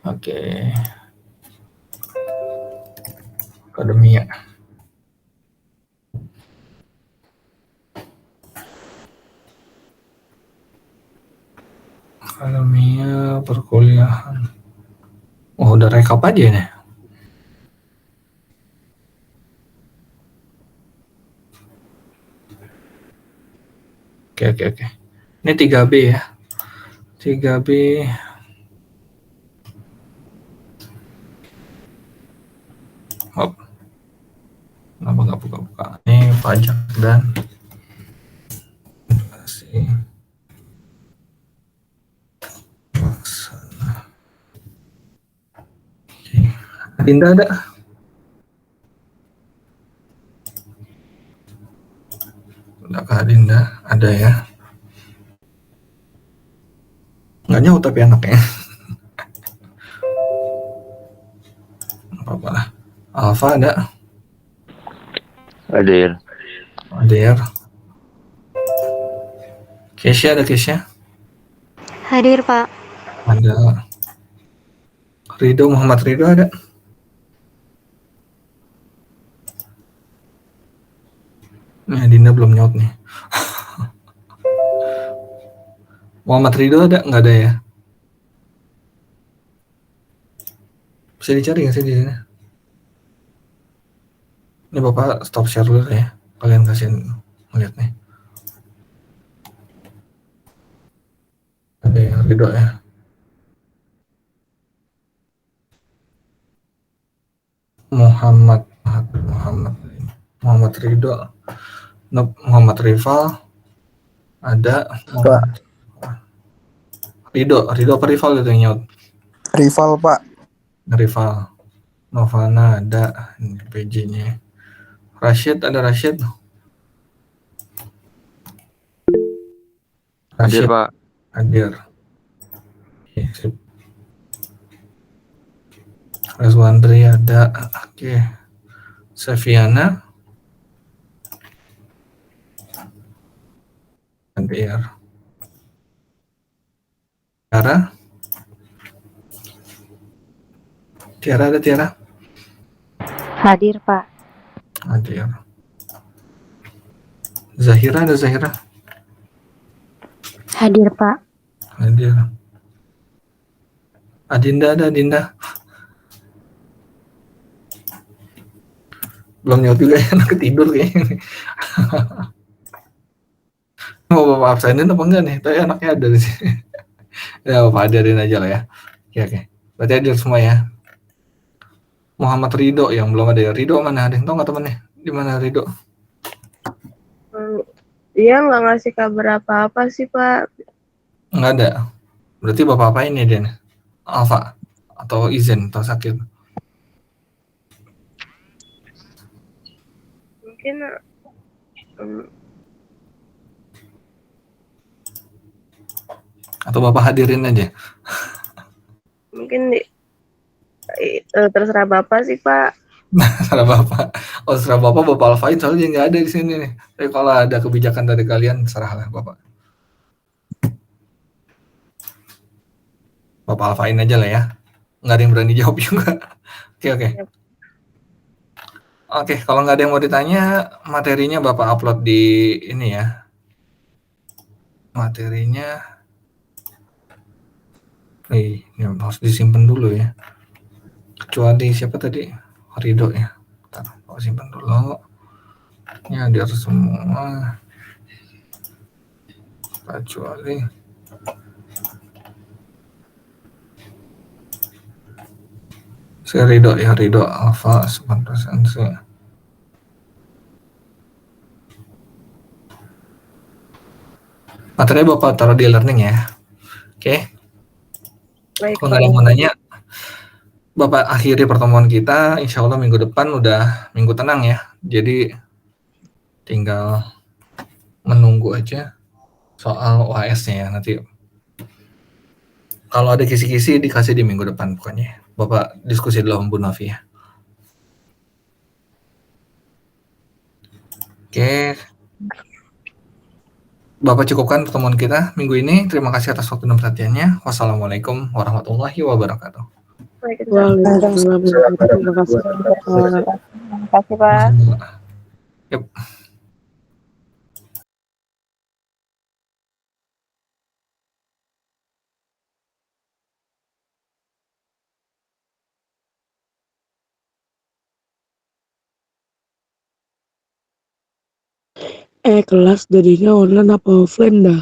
Oke. Akademia. Akademia perkuliahan. Oh, udah rekap aja nih. Oke. Ini 3B ya. 3B. Hop. Kenapa nggak buka-buka? Ini pajak dan investasi. Dinda ada? Udah Kak Dinda? Ada ya? Nggak nyaut tapi anaknya. Apa-apa lah. Alfa ada? Hadir. Hadir. Kesya ada Kesya? Hadir, Pak. Ada. Ridho, Muhammad Ridho ada? Nah, Dinda belum nyaut nih. Muhammad Ridho ada? Nggak ada ya? Bisa dicari nggak sih di sini? Ini Bapak stop share dulu ya. Kalian kasihin ngeliat nih. Ada ya, Ridho ya. Muhammad Ridho. Muhammad Rival ada. Pak. Ridho apa Rival itu yang nyaut? Rival, Pak. Rival. Novana ada. Ini PJ-nya. Rashid ada Rashid? Hadir, Pak. Hadir. Oke, sip. Reswandri ada. Oke. Seviana hadir. Tiara ada Tiara? Hadir, Pak. Hadir. Zahira ada Zahira? Hadir, Pak. Hadir. Adinda ada Adinda? Belum nyaut juga ya, anak ketidur kayaknya. Mau Bapak absenin apa enggak nih? Tapi anaknya ada di sini. Ya Bapak hadirin aja lah ya. Oke. Berarti hadir semua ya. Muhammad Ridho yang belum ada ya. Ridho mana? Ada yang tahu nggak temennya? Di mana Ridho? Dia nggak ngasih kabar apa-apa sih, Pak. Nggak ada. Berarti Bapak apa ini dia nih? Alfa atau izin atau sakit? Mungkin Atau Bapak hadirin aja? mungkin terserah Bapak sih, Pak. Salah Bapak. Oh, serah Bapak alfain soalnya nggak ada di sini nih. Tapi kalau ada kebijakan dari kalian, serahlah Bapak. Bapak alfain aja lah ya. Nggak ada yang berani jawab juga. Oke. Oke, kalau nggak ada yang mau ditanya, materinya Bapak upload di ini ya. Materinya, ini harus disimpan dulu ya. Kecuali siapa tadi? Ridho ya. Bentar, Bapak simpan dulu. Ya, dia harus semua. Kecuali saya Ridho ya, Ridho Alfa 9% sih. Materinya Bapak taruh di learning ya. Oke. Baik, Kalau nggak ada yang mau nanya, Bapak akhiri pertemuan kita. Insya Allah minggu depan udah minggu tenang ya. Jadi tinggal menunggu aja soal UAS-nya ya nanti. Kalau ada kisi-kisi dikasih di minggu depan pokoknya. Bapak diskusi dulu sama Bu Novi ya. Oke. Bapak cukupkan pertemuan kita minggu ini. Terima kasih atas waktu dan perhatiannya. Wassalamualaikum warahmatullahi wabarakatuh. Waalaikumsalam. Terima kasih. Terima kasih, Pak. Yep. Kelas jadinya online apa offline dah?